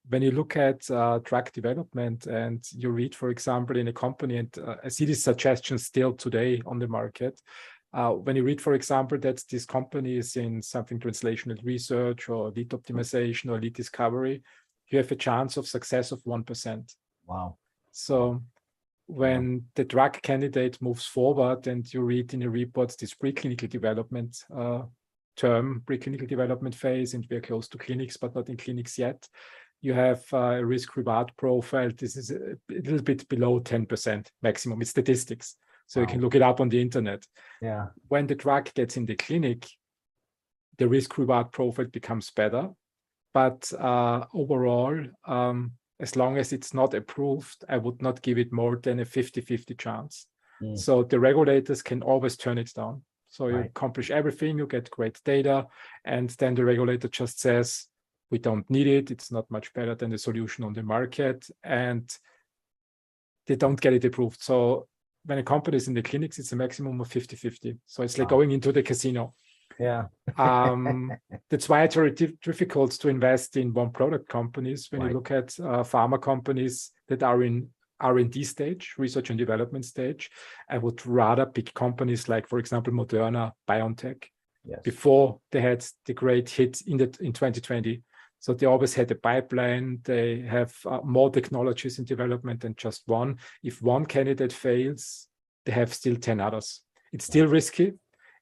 when you look at drug development and you read, for example, in a company, and I see these suggestions still today on the market, when you read, for example, that this company is in something translational research or lead optimization or lead discovery, you have a chance of success of 1%. Wow. So when the drug candidate moves forward and you read in a report this preclinical development preclinical development phase, and we're close to clinics, but not in clinics yet, you have a risk-reward profile. This is a little bit below 10% maximum. It's statistics. So you can look it up on the internet. Yeah. When the drug gets in the clinic, the risk-reward profile becomes better. But overall, as long as it's not approved, I would not give it more than a 50-50 chance. So the regulators can always turn it down. So you accomplish everything, you get great data, and then the regulator just says, we don't need it. It's not much better than the solution on the market, and they don't get it approved. So when a company is in the clinics, it's a maximum of 50-50. So it's like going into the casino. Yeah. That's why it's very difficult to invest in one product companies. When you look at pharma companies that are in R&D stage, research and development stage, I would rather pick companies like, for example, Moderna, BioNTech, before they had the great hit in 2020. So they always had a pipeline. They have more technologies in development than just one. If one candidate fails, they have still 10 others. It's still risky.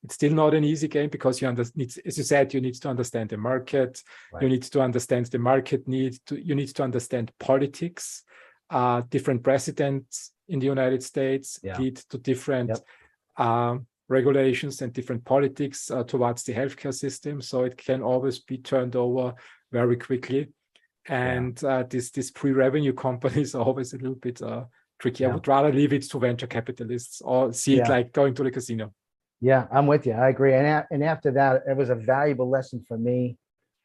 It's still not an easy game because as you said, you need to understand the market. You need to understand the market need. You need to understand politics. Different presidents in the United States lead to different regulations and different politics towards the healthcare system. So it can always be turned over very quickly. And these pre-revenue companies are always a little bit tricky. I would rather leave it to venture capitalists or see it like going to the casino. Yeah, I'm with you. I agree. And after that, it was a valuable lesson for me.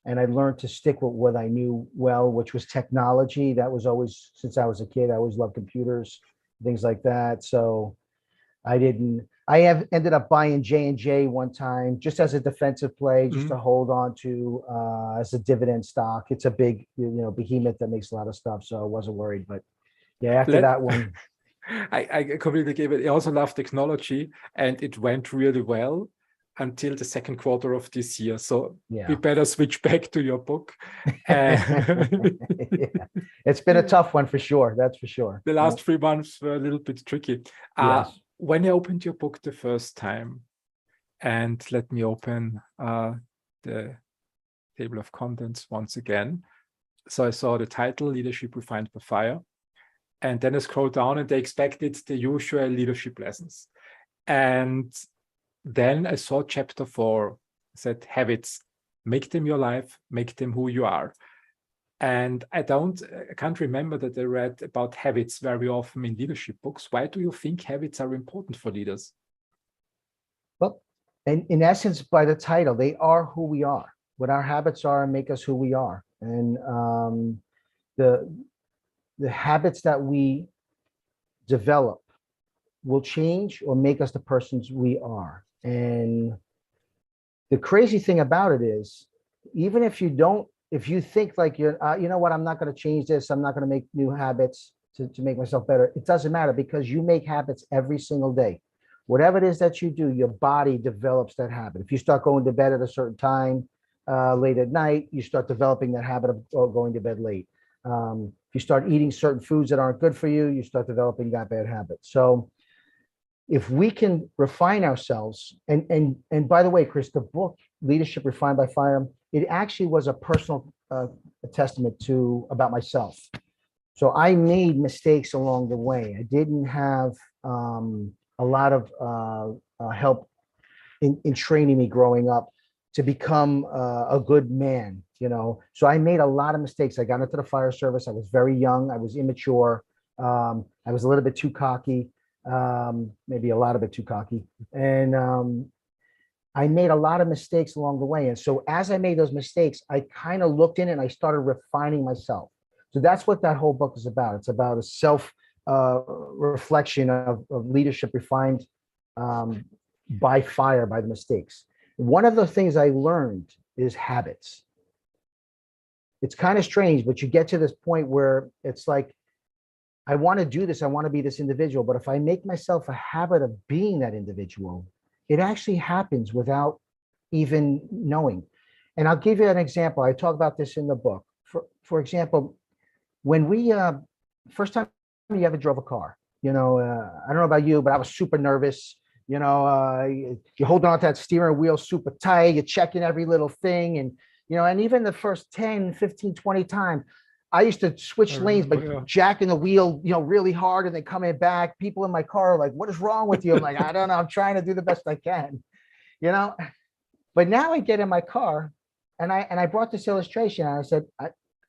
And I learned to stick with what I knew well, which was technology. That was always, since I was a kid, I always loved computers, things like that. So I have ended up buying J&J one time just as a defensive play, just to hold on to as a dividend stock. It's a big, behemoth that makes a lot of stuff. So I wasn't worried. But yeah, after that one. I completely give it. I also love technology, and it went really well until the second quarter of this year. So we better switch back to your book. It's been a tough one for sure. That's for sure. The last 3 months were a little bit tricky. When I opened your book the first time, and let me open the table of contents once again. So I saw the title, Leadership Refined by Fire. And then I scrolled down and they expected the usual leadership lessons. And then I saw chapter 4, said habits, make them your life, make them who you are. And I can't remember that I read about habits very often in leadership books. Why do you think habits are important for leaders? Well, in essence, by the title, they are who we are. What our habits are make us who we are. And the habits that we develop will change or make us the persons we are. And the crazy thing about it is, even if you think like you know what, I'm not going to change this, I'm not going to make new habits to make myself better. It doesn't matter, because you make habits every single day. Whatever it is that you do, your body develops that habit. If you start going to bed at a certain time, late at night, you start developing that habit of going to bed late. If you start eating certain foods that aren't good for you, you start developing that bad habit. So if we can refine ourselves, and by the way, Chris, the book Leadership Refined by Fire, it actually was a personal testament about myself. So I made mistakes along the way. I didn't have a lot of help in training me growing up to become a good man, So I made a lot of mistakes. I got into the fire service. I was very young. I was immature. I was a little bit too cocky. maybe a lot of it too cocky. And I made a lot of mistakes along the way. And so as I made those mistakes, I kind of looked in and I started refining myself. So that's what that whole book is about. It's about a self reflection of leadership refined by fire, by the mistakes. One of the things I learned is habits. It's kind of strange, but you get to this point where it's like, I want to do this. I want to be this individual. But if I make myself a habit of being that individual, it actually happens without even knowing. And I'll give you an example. I talk about this in the book. For example, when we first time you ever drove a car, I don't know about you, but I was super nervous. You're holding on to that steering wheel super tight. You're checking every little thing. And, and even the first 10, 15, 20 times, I used to switch lanes, but jacking the wheel, really hard and then coming back. People in my car are like, what is wrong with you? I'm like, I don't know. I'm trying to do the best I can, But now I get in my car and I brought this illustration and I said,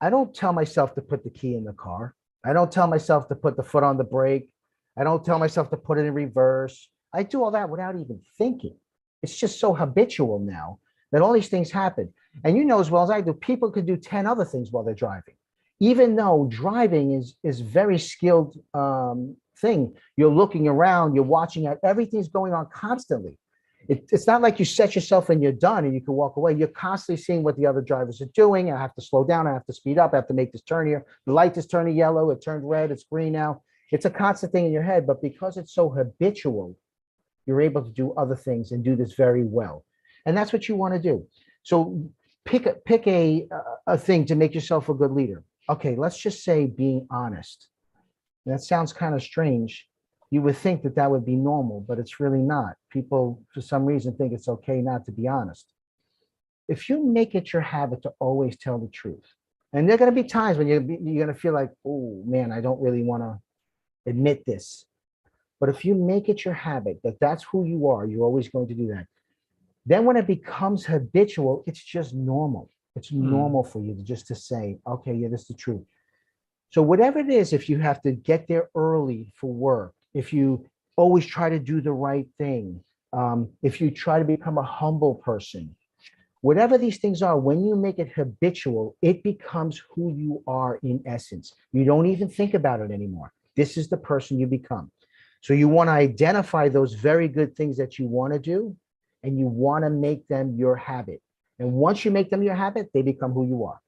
I don't tell myself to put the key in the car. I don't tell myself to put the foot on the brake. I don't tell myself to put it in reverse. I do all that without even thinking. It's just so habitual now that all these things happen. And as well as I do, people could do 10 other things while they're driving. Even though driving is very skilled thing, you're looking around, you're watching out, everything's going on constantly. It's not like you set yourself and you're done and you can walk away. You're constantly seeing what the other drivers are doing. I have to slow down. I have to speed up. I have to make this turn here. The light is turning yellow. It turned red. It's green now. It's a constant thing in your head. But because it's so habitual, you're able to do other things and do this very well. And that's what you want to do. So pick a thing to make yourself a good leader. Okay, let's just say being honest. That sounds kind of strange. You would think that would be normal, but it's really not. People, for some reason, think it's okay not to be honest. If you make it your habit to always tell the truth, and there are going to be times when you're going to feel like, oh, man, I don't really want to admit this. But if you make it your habit that that's who you are, you're always going to do that. Then when it becomes habitual, it's just normal. It's normal for you to say, okay, yeah, this is the truth. So whatever it is, if you have to get there early for work, if you always try to do the right thing, if you try to become a humble person, whatever these things are, when you make it habitual, it becomes who you are in essence. You don't even think about it anymore. This is the person you become. So you want to identify those very good things that you want to do, and you want to make them your habit. And once you make them your habit, they become who you are.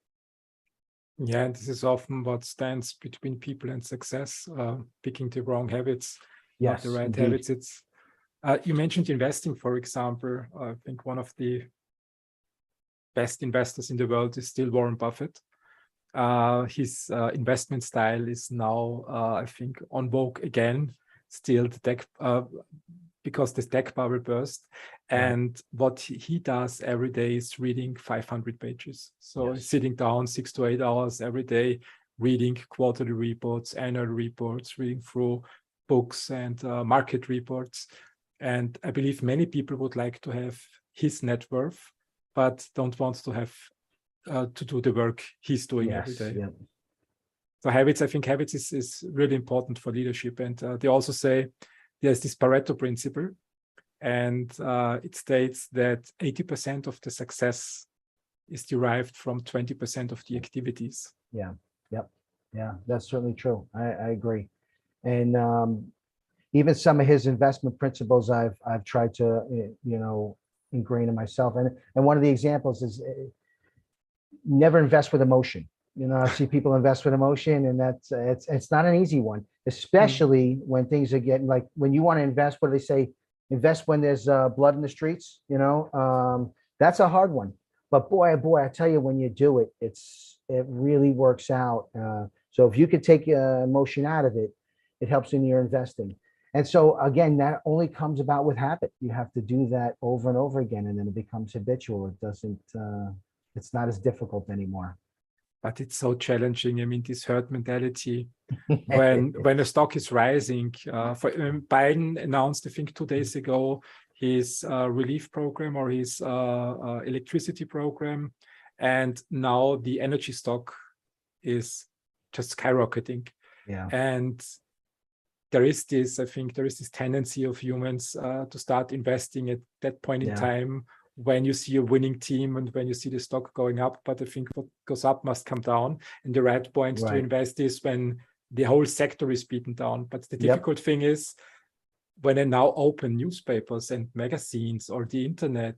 Yeah, this is often what stands between people and success, picking the wrong habits, not the right habits. It's you mentioned investing, for example. I think one of the best investors in the world is still Warren Buffett. His investment style is now, I think, on vogue again. Still, the tech, because the tech bubble burst, and what he does every day is reading 500 pages. So sitting down 6 to 8 hours every day, reading quarterly reports, annual reports, reading through books and market reports. And I believe many people would like to have his net worth, but don't want to have to do the work he's doing every day. Yeah. So habits, I think habits is really important for leadership. And they also say there's this Pareto Principle, and it states that 80% of the success is derived from 20% of the activities. Yeah, that's certainly true. I agree. And even some of his investment principles I've tried to, ingrain in myself. And one of the examples is never invest with emotion. I see people invest with emotion, and that's it's not an easy one, especially when things are getting like when you want to invest. What do they say? Invest when there's blood in the streets. That's a hard one. But boy, I tell you, when you do it, it really works out. So if you could take emotion out of it, it helps in your investing. And so again, that only comes about with habit. You have to do that over and over again, and then it becomes habitual. It doesn't. It's not as difficult anymore. But it's so challenging. I mean, this herd mentality. when the stock is rising, Biden announced, I think 2 days ago, his relief program or his electricity program, and now the energy stock is just skyrocketing. Yeah. And there is this, I think there is this tendency of humans to start investing at that point in time when you see a winning team and when you see the stock going up. But I think what goes up must come down. And the right point to invest is when the whole sector is beaten down. But the difficult thing is when I now open newspapers and magazines or the internet,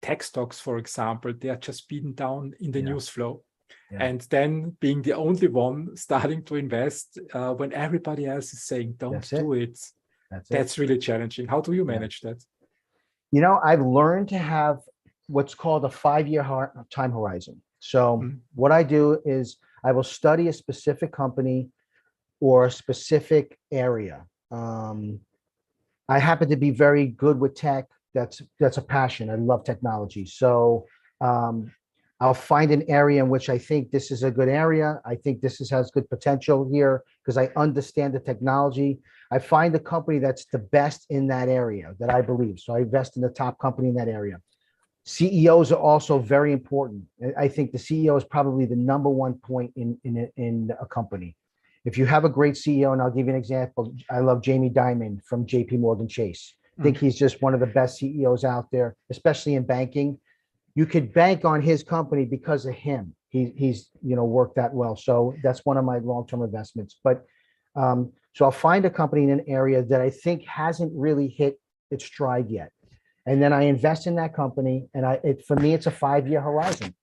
tech stocks, for example, they are just beaten down in the news flow. And then being the only one starting to invest when everybody else is saying, don't do it. That's really challenging. How do you manage that? You know, I've learned to have what's called a 5-year time horizon. So what I do is I will study a specific company or a specific area. I happen to be very good with tech. That's a passion. I love technology. So I'll find an area in which I think this is a good area. I think this has good potential here because I understand the technology. I find a company that's the best in that area that I believe. So I invest in the top company in that area. CEOs are also very important. I think the CEO is probably the number one point in a company. If you have a great CEO, and I'll give you an example, I love Jamie Dimon from JP Morgan Chase. I think he's just one of the best CEOs out there, especially in banking. You could bank on his company because of him. He's worked that well. So that's one of my long-term investments. But so I'll find a company in an area that I think hasn't really hit its stride yet. And then I invest in that company. And for me, it's a 5-year horizon.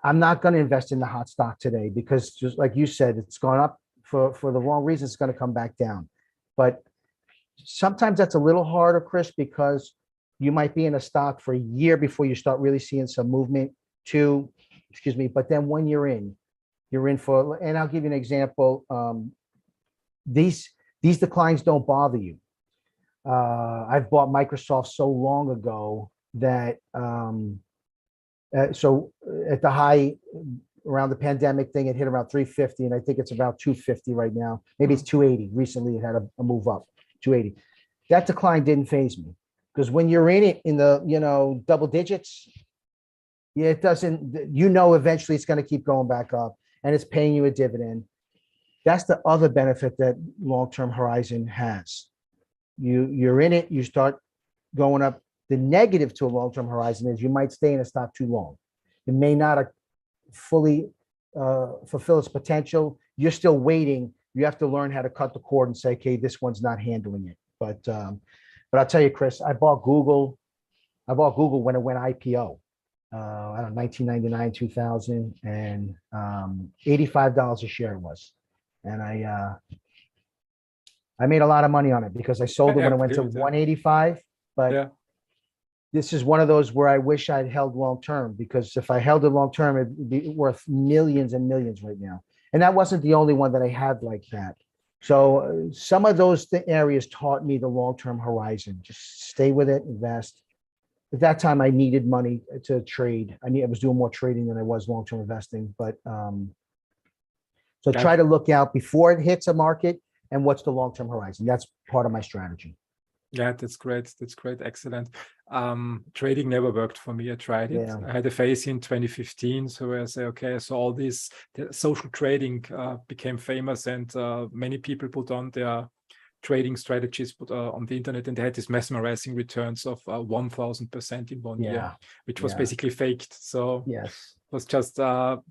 I'm not going to invest in the hot stock today because just like you said, it's gone up for the wrong reasons. It's going to come back down. But sometimes that's a little harder, Chris, because you might be in a stock for a year before you start really seeing some movement but then when you're in for, and I'll give you an example. These declines don't bother you. I've bought Microsoft so long ago that, so at the high around the pandemic thing, it hit around 350 and I think it's about 250 right now. Maybe it's 280. Recently it had a move up, 280. That decline didn't faze me. Because when you're in it in the, double digits, it doesn't, eventually it's going to keep going back up and it's paying you a dividend. That's the other benefit that long-term horizon has. You're in it, you start going up. The negative to a long-term horizon is you might stay in a stock too long. It may not fully fulfill its potential. You're still waiting. You have to learn how to cut the cord and say, okay, this one's not handling it. But I'll tell you, Chris, I bought Google when it went IPO. I don't know, 1999, 2000, and $85 a share it was. And I made a lot of money on it because I sold it when it went to 185. But this is one of those where I wish I'd held long term, because if I held it long term, it'd be worth millions and millions right now. And that wasn't the only one that I had like that. So some of those areas taught me the long-term horizon. Just stay with it, invest. At that time, I needed money to trade. I was doing more trading than I was long-term investing. But so try to look out before it hits a market and what's the long-term horizon. That's part of my strategy. Yeah, that's great. That's great. Excellent. Trading never worked for me. I tried it. I had a phase in 2015. So I say, okay, so all this social trading became famous, and many people put on their trading strategies on the internet, and they had these mesmerizing returns of 1,000% in 1 year, which was basically faked. So it was just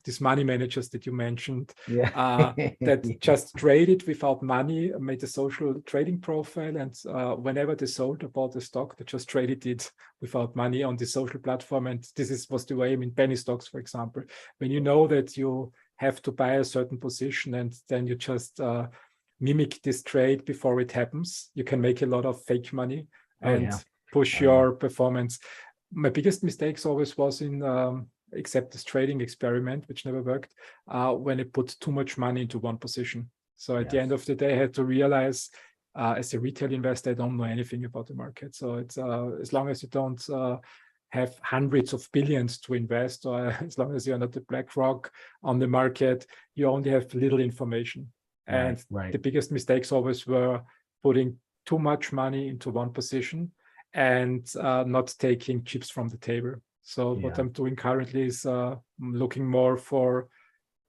these money managers that you mentioned that just traded without money, made a social trading profile, and whenever they sold or bought a stock, they just traded it without money on the social platform. And this was the way, penny stocks, for example, when you know that you have to buy a certain position and then you just mimic this trade before it happens, you can make a lot of fake money and push your performance. My biggest mistakes always was in except this trading experiment, which never worked, when I put too much money into one position. So at the end of the day, I had to realize as a retail investor, I don't know anything about the market. So it's as long as you don't have hundreds of billions to invest, or as long as you're not the BlackRock on the market, you only have little information. And the biggest mistakes always were putting too much money into one position and not taking chips from the table. So what I'm doing currently is looking more for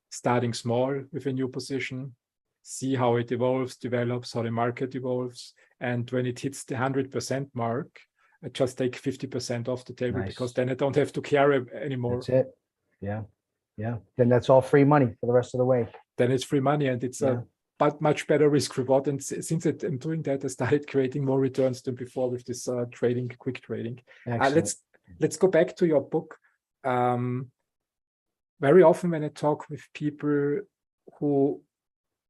starting small with a new position, see how it evolves, develops, how the market evolves. And when it hits the 100% mark, I just take 50% off the table, because then I don't have to care anymore. That's it. Yeah. Yeah. Then that's all free money for the rest of the way. Then it's free money, and it's a much better risk reward. And since I'm doing that, I started creating more returns than before with this trading, quick trading. Let's go back to your book. Very often when I talk with people who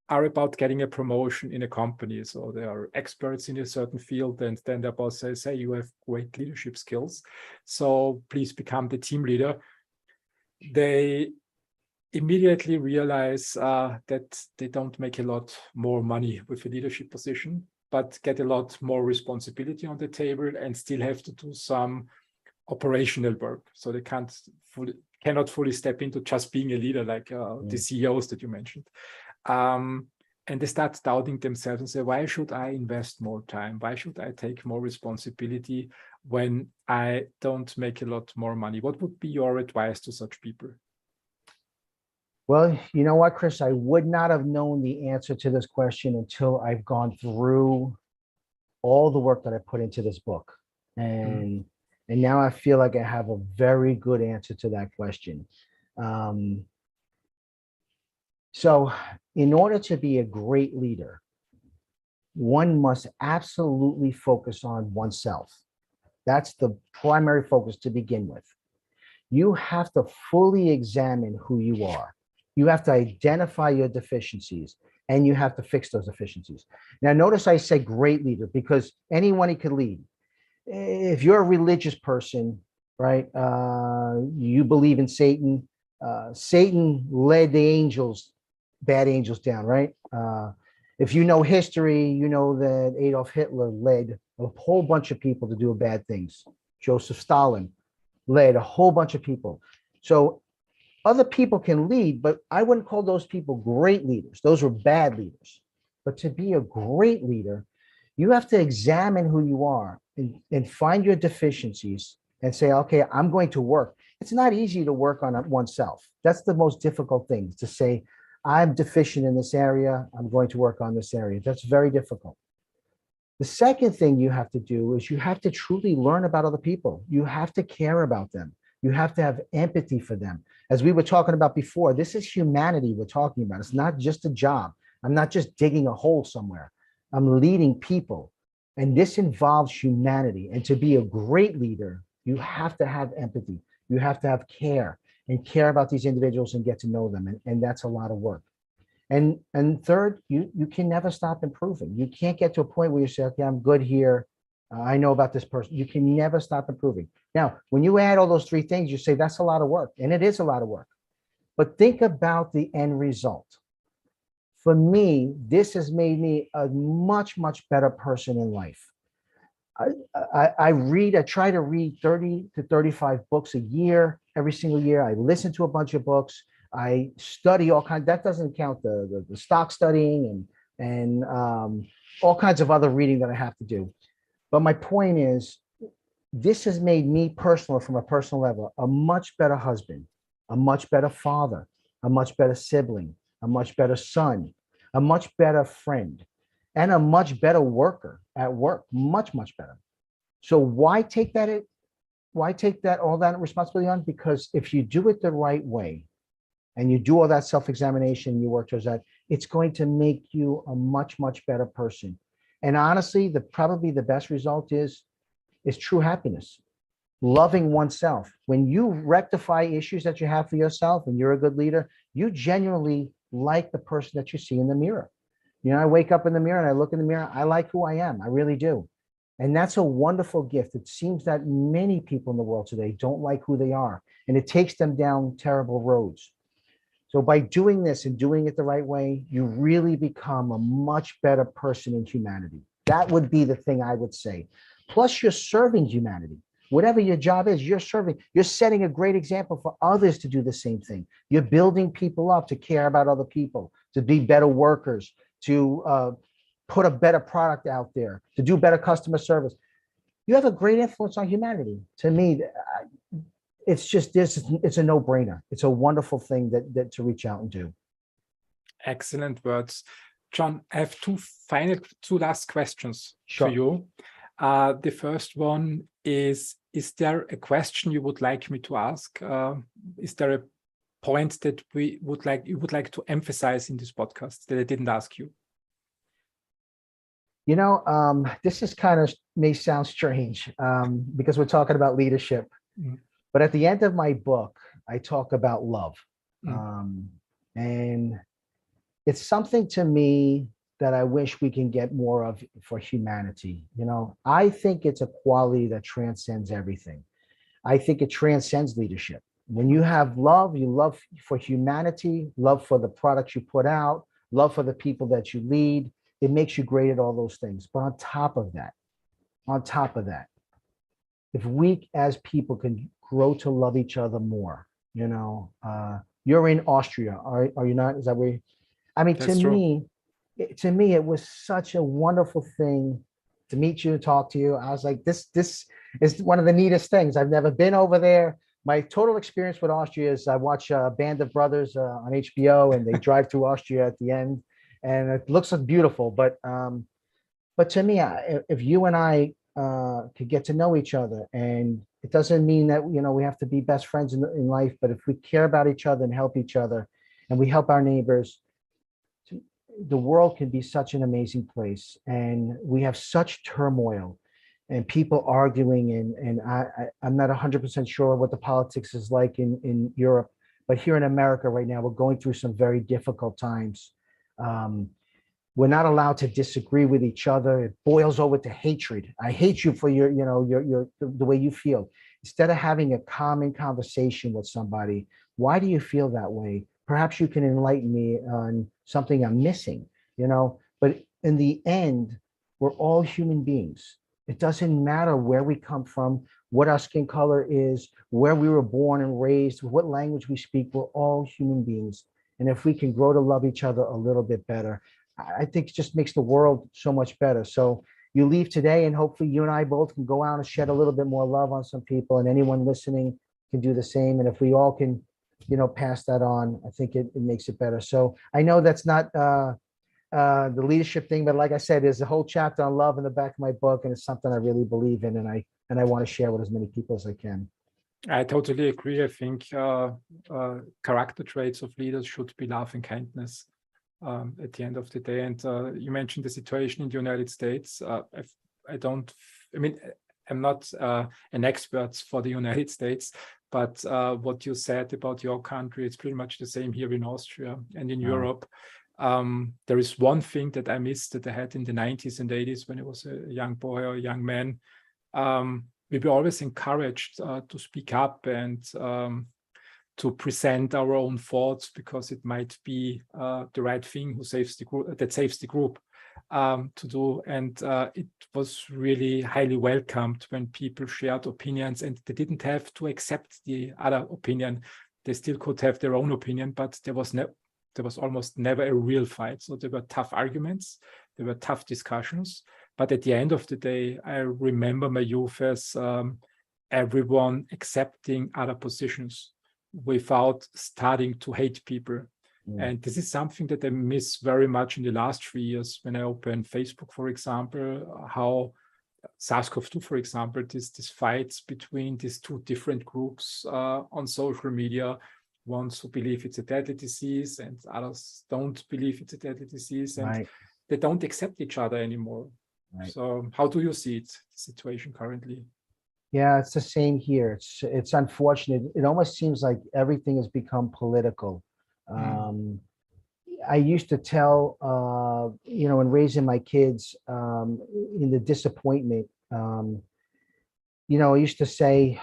are about getting a promotion in a company, so they are experts in a certain field, and then their boss says, hey, you have great leadership skills, so please become the team leader. They immediately realize that they don't make a lot more money with a leadership position, but get a lot more responsibility on the table and still have to do some operational work. So they cannot fully step into just being a leader, like the CEOs that you mentioned. And they start doubting themselves and say, why should I invest more time? Why should I take more responsibility when I don't make a lot more money? What would be your advice to such people? Well, you know what, Chris, I would not have known the answer to this question until I've gone through all the work that I put into this book. And now I feel like I have a very good answer to that question. So in order to be a great leader, one must absolutely focus on oneself. That's the primary focus to begin with. You have to fully examine who you are. You have to identify your deficiencies, and you have to fix those deficiencies. Now, notice I say great leader, because anyone can lead. If you're a religious person, right, you believe in Satan. Satan led the bad angels down, right? If you know history, you know that Adolf Hitler led a whole bunch of people to do bad things. Joseph Stalin led a whole bunch of people. So other people can lead, but I wouldn't call those people great leaders. Those were bad leaders. But to be a great leader, you have to examine who you are and find your deficiencies and say, okay, I'm going to work. It's not easy to work on oneself. That's the most difficult thing, to say, I'm deficient in this area, I'm going to work on this area. That's very difficult. The second thing you have to do is you have to truly learn about other people. You have to care about them. You have to have empathy for them. As we were talking about before, this is humanity we're talking about. It's not just a job. I'm not just digging a hole somewhere. I'm leading people. And this involves humanity. And to be a great leader, you have to have empathy. You have to have care and care about these individuals and get to know them. And that's a lot of work. And third, you can never stop improving. You can't get to a point where you say, okay, I'm good here. I know about this person. You can never stop improving. Now, when you add all those three things, you say that's a lot of work, and it is a lot of work. But think about the end result. For me, this has made me a much, much better person in life. I try to read 30 to 35 books a year, every single year. I listen to a bunch of books. I study all kinds. That doesn't count the stock studying and all kinds of other reading that I have to do. But my point is, this has made me personally, from a personal level, a much better husband, a much better father, a much better sibling, a much better son, a much better friend, and a much better worker at work, much, much better. So why take that all that responsibility on? Because if you do it the right way, and you do all that self-examination, you work towards that, it's going to make you a much, much better person. And honestly, probably the best result is true happiness, loving oneself. When you rectify issues that you have for yourself and you're a good leader, you genuinely like the person that you see in the mirror. You know, I wake up in the mirror and I look in the mirror, I like who I am. I really do. And that's a wonderful gift. It seems that many people in the world today don't like who they are, and it takes them down terrible roads. So by doing this and doing it the right way, you really become a much better person in humanity. That would be the thing I would say. Plus, you're serving humanity. Whatever your job is, you're serving. You're setting a great example for others to do the same thing. You're building people up to care about other people, to be better workers, to put a better product out there, to do better customer service. You have a great influence on humanity. To me, it's just this. It's a no-brainer. It's a wonderful thing that to reach out and do. Excellent words. John, I have two last questions Sure. for you. The first one is there a question you would like me to ask? Is there a point that you would like to emphasize in this podcast that I didn't ask you? This is kind of may sound strange because we're talking about leadership, but at the end of my book, I talk about love. And it's something to me that I wish we can get more of for humanity. I think it's a quality that transcends everything. I think it transcends leadership. When you have love, you love for humanity, love for the products you put out, love for the people that you lead, it makes you great at all those things. But on top of that, if we as people can grow to love each other more, you're in Austria, are you not? Is that where? I mean, That's true. to me, it was such a wonderful thing to meet you, talk to you. I was like, this is one of the neatest things. I've never been over there. My total experience with Austria is I watch Band of Brothers on HBO, and they drive through Austria at the end, and it looks beautiful. But to me, if you and I could get to know each other, and it doesn't mean that we have to be best friends in life, but if we care about each other and help each other, and we help our neighbors, the world can be such an amazing place. And we have such turmoil and people arguing, and I'm not 100% sure what the politics is like in Europe, but here in America right now, we're going through some very difficult times. We're not allowed to disagree with each other. It boils over to hatred. I hate you for the way you feel. Instead of having a common conversation with somebody, why do you feel that way? Perhaps you can enlighten me on something I'm missing, but in the end, we're all human beings. It doesn't matter where we come from, what our skin color is, where we were born and raised, what language we speak. We're all human beings. And if we can grow to love each other a little bit better, I think it just makes the world so much better. So you leave today, and hopefully you and I both can go out and shed a little bit more love on some people, and anyone listening can do the same. And if we all can, pass that on, I think it makes it better. So I know that's not the leadership thing, but like I said, there's a whole chapter on love in the back of my book, and it's something I really believe in, and I want to share with as many people as I can. I totally agree. I think character traits of leaders should be love and kindness at the end of the day. And you mentioned the situation in the United States. I'm not an expert for the United States, but what you said about your country, it's pretty much the same here in Austria and in Europe. There is one thing that I missed that I had in the 90s and 80s when I was a young boy or a young man. We were always encouraged to speak up and to present our own thoughts, because it might be the right thing that saves the group to do. And it was really highly welcomed when people shared opinions, and they didn't have to accept the other opinion. They still could have their own opinion, but there was almost never a real fight. So there were tough arguments, there were tough discussions. But at the end of the day, I remember my youth as everyone accepting other positions without starting to hate people. And this is something that I miss very much in the last 3 years when I opened Facebook, for example, how SARS-CoV-2, for example, these fights between these two different groups on social media, ones who believe it's a deadly disease and others don't believe it's a deadly disease, and they don't accept each other anymore. So how do you see the situation currently? Yeah, it's the same here. It's unfortunate. It almost seems like everything has become political. I used to tell, when raising my kids, in the disappointment, I used to say,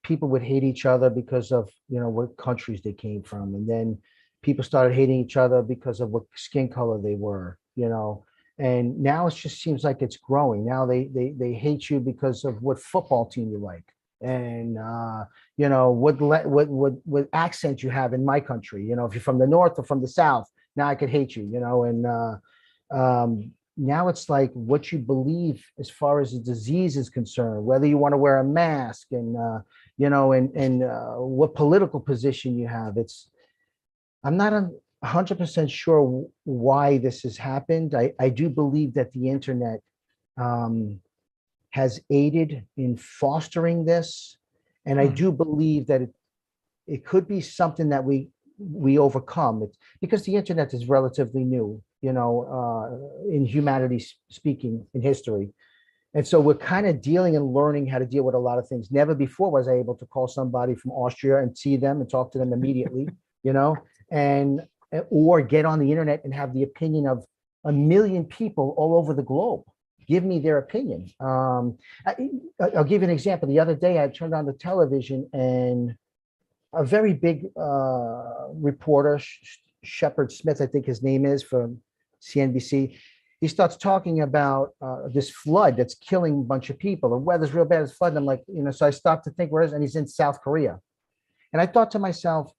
people would hate each other because of, what countries they came from. And then people started hating each other because of what skin color they were, and now it just seems like it's growing. Now they hate you because of what football team you like, and what accent you have in my country. If you're from the north or from the south, now I could hate you. And now it's like what you believe as far as the disease is concerned, whether you want to wear a mask, and what political position you have. I'm not 100% sure why this has happened. I do believe that the internet um, has aided in fostering this. And I do believe that it could be something that we overcome. It's because the internet is relatively new, in humanity speaking, in history. And so we're kind of dealing and learning how to deal with a lot of things. Never before was I able to call somebody from Austria and see them and talk to them immediately, you know, and or get on the internet and have the opinion of a million people all over the globe give me their opinion. I'll give you an example. The other day I turned on the television and a very big reporter, Shepard Smith, I think his name is, from CNBC. He starts talking about this flood that's killing a bunch of people. The weather's real bad, it's flooding. I'm like, so I stopped to think, where is it? And he's in South Korea. And I thought to myself,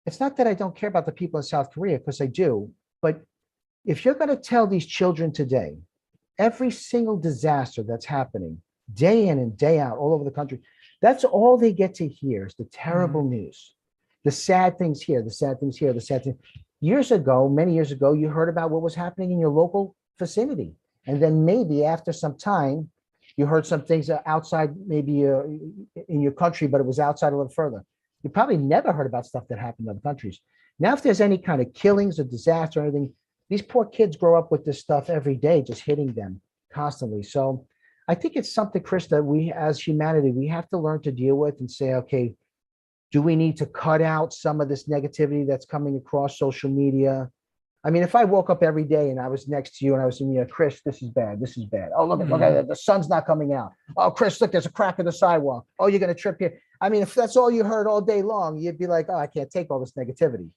it's not that I don't care about the people in South Korea, because I do, but if you're going to tell these children today, every single disaster that's happening day in and day out all over the country, that's all they get to hear is the terrible news, the sad things here, the sad things here, the sad things. Years ago, many years ago, you heard about what was happening in your local vicinity. And then maybe after some time, you heard some things outside, maybe in your country, but it was outside a little further. You probably never heard about stuff that happened in other countries. Now, if there's any kind of killings or disaster or anything, these poor kids grow up with this stuff every day, just hitting them constantly. So I think it's something, Chris, that we as humanity, we have to learn to deal with and say, okay, do we need to cut out some of this negativity that's coming across social media? I mean, if I woke up every day and I was next to you and I was saying, Chris, this is bad. This is bad. Oh, look at it. The sun's not coming out. Oh, Chris, look, there's a crack in the sidewalk. Oh, you're going to trip here. I mean, if that's all you heard all day long, you'd be like, oh, I can't take all this negativity.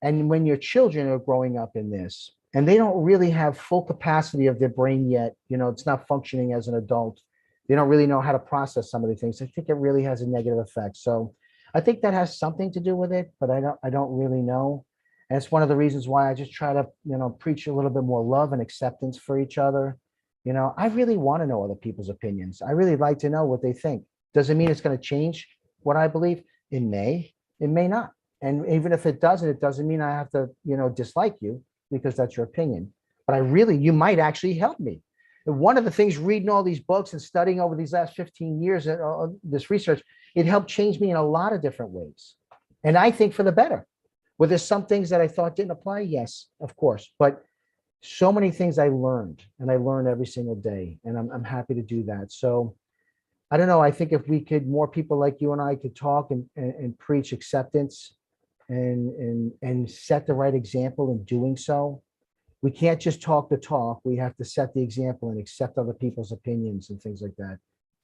And when your children are growing up in this and they don't really have full capacity of their brain yet, it's not functioning as an adult. They don't really know how to process some of the things. I think it really has a negative effect. So I think that has something to do with it, but I don't really know. And it's one of the reasons why I just try to, preach a little bit more love and acceptance for each other. I really want to know other people's opinions. I really like to know what they think. Doesn't mean it's going to change what I believe. It may not. And even if it doesn't mean I have to, dislike you because that's your opinion. But you might actually help me. And one of the things reading all these books and studying over these last 15 years, this research, it helped change me in a lot of different ways. And I think for the better. Were there some things that I thought didn't apply? Yes, of course. But so many things I learned, and I learn every single day. And I'm happy to do that. So I don't know. I think if we could, more people like you and I could talk and preach acceptance and set the right example in doing so. We can't just talk the talk. We have to set the example and accept other people's opinions and things like that.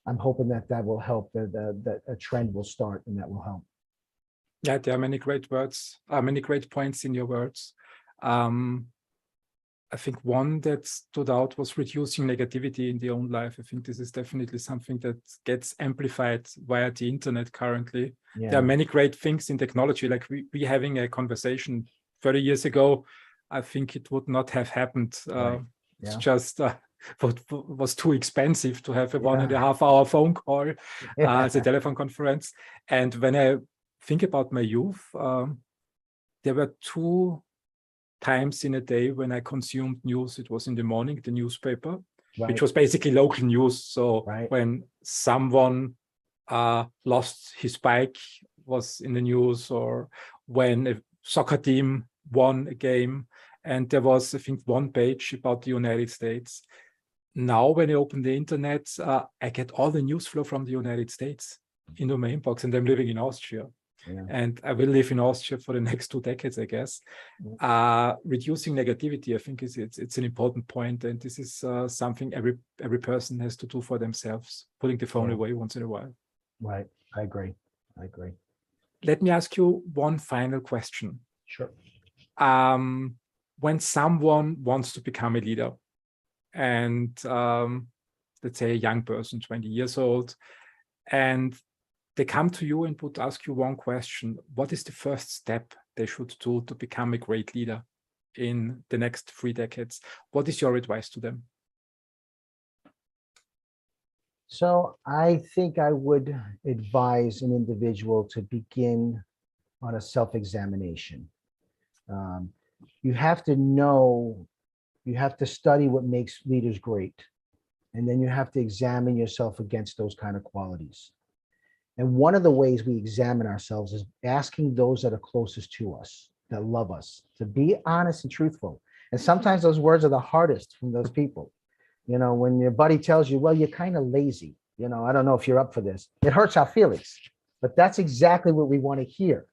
I'm hoping that will help, that a trend will start and that will help. Yeah, there are many great words, many great points in your words. I think one that stood out was reducing negativity in the own life. I think this is definitely something that gets amplified via the internet currently. Yeah. There are many great things in technology, like we having a conversation 30 years ago. I think it would not have happened. Right. Yeah. It's just was too expensive to have a 1.5 hour phone call as a telephone conference. And when I think about my youth, there were 2 times in a day when I consumed news. It was in the morning, the newspaper, which was basically local news. So when someone lost his bike was in the news, or when a soccer team won a game. And there was, I think, 1 page about the United States. Now, when I open the internet, I get all the news flow from the United States into my inbox, and I'm living in Austria. Yeah. And I will live in Austria for the next 2 decades, I guess. Reducing negativity, I think, it's an important point, and this is something every person has to do for themselves, putting the phone away once in a while. Right. I agree. Let me ask you one final question. Sure. When someone wants to become a leader, and let's say a young person, 20 years old, and they come to you and would ask you one question: what is the first step they should do to become a great leader in the next 3 decades? What is your advice to them? So I think I would advise an individual to begin on a self-examination. You have to know, you have to study what makes leaders great. And then you have to examine yourself against those kind of qualities. And one of the ways we examine ourselves is asking those that are closest to us, that love us, to be honest and truthful. And sometimes those words are the hardest from those people. You know, when your buddy tells you, well, you're kind of lazy, you know, I don't know if you're up for this. It hurts our feelings, but that's exactly what we want to hear.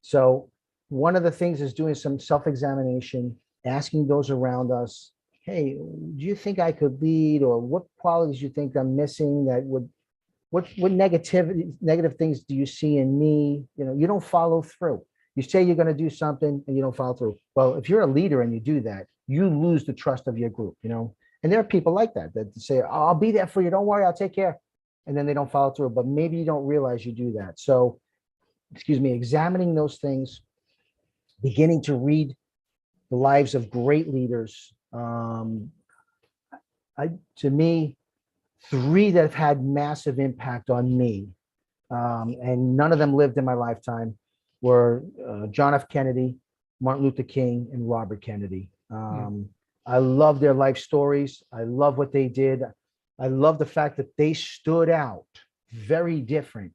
So one of the things is doing some self-examination, asking those around us, hey, do you think I could lead? Or what qualities you think I'm missing that would, what negative things do you see in me? You know, you don't follow through. You say you're going to do something and you don't follow through. Well, if you're a leader and you do that, you lose the trust of your group, you know? And there are people like that, that say, oh, I'll be there for you. Don't worry, I'll take care. And then they don't follow through, but maybe you don't realize you do that. So, excuse me, examining those things, beginning to read the lives of great leaders. To me, three that have had massive impact on me, and none of them lived in my lifetime, were John F. Kennedy, Martin Luther King, and Robert Kennedy. I love their life stories. I love what they did. I love the fact that they stood out very different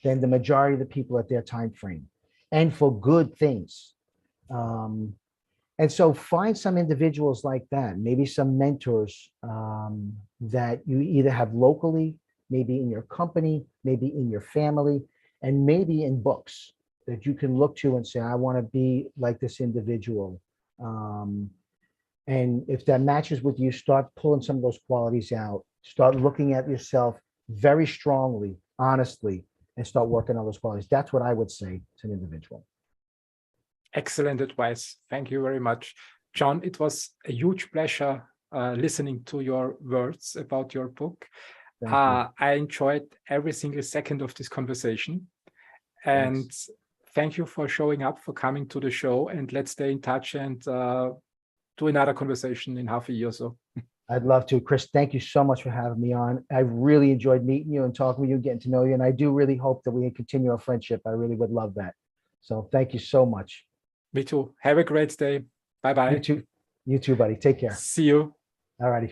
than the majority of the people at their time frame, and for good things. And so find some individuals like that, maybe some mentors that you either have locally, maybe in your company, maybe in your family, and maybe in books that you can look to and say, I want to be like this individual. And if that matches with you, start pulling some of those qualities out, start looking at yourself very strongly, honestly, and start working on those qualities. That's what I would say to an individual. Excellent advice. Thank you very much. John, it was a huge pleasure listening to your words about your book. I enjoyed every single second of this conversation. And thank you for showing up, for coming to the show. And let's stay in touch and do another conversation in half a year or so. I'd love to. Chris, thank you so much for having me on. I really enjoyed meeting you and talking with you, getting to know you. And I do really hope that we can continue our friendship. I really would love that. So thank you so much. Me too. Have a great day. Bye-bye. You too. You too, buddy. Take care. See you. All righty.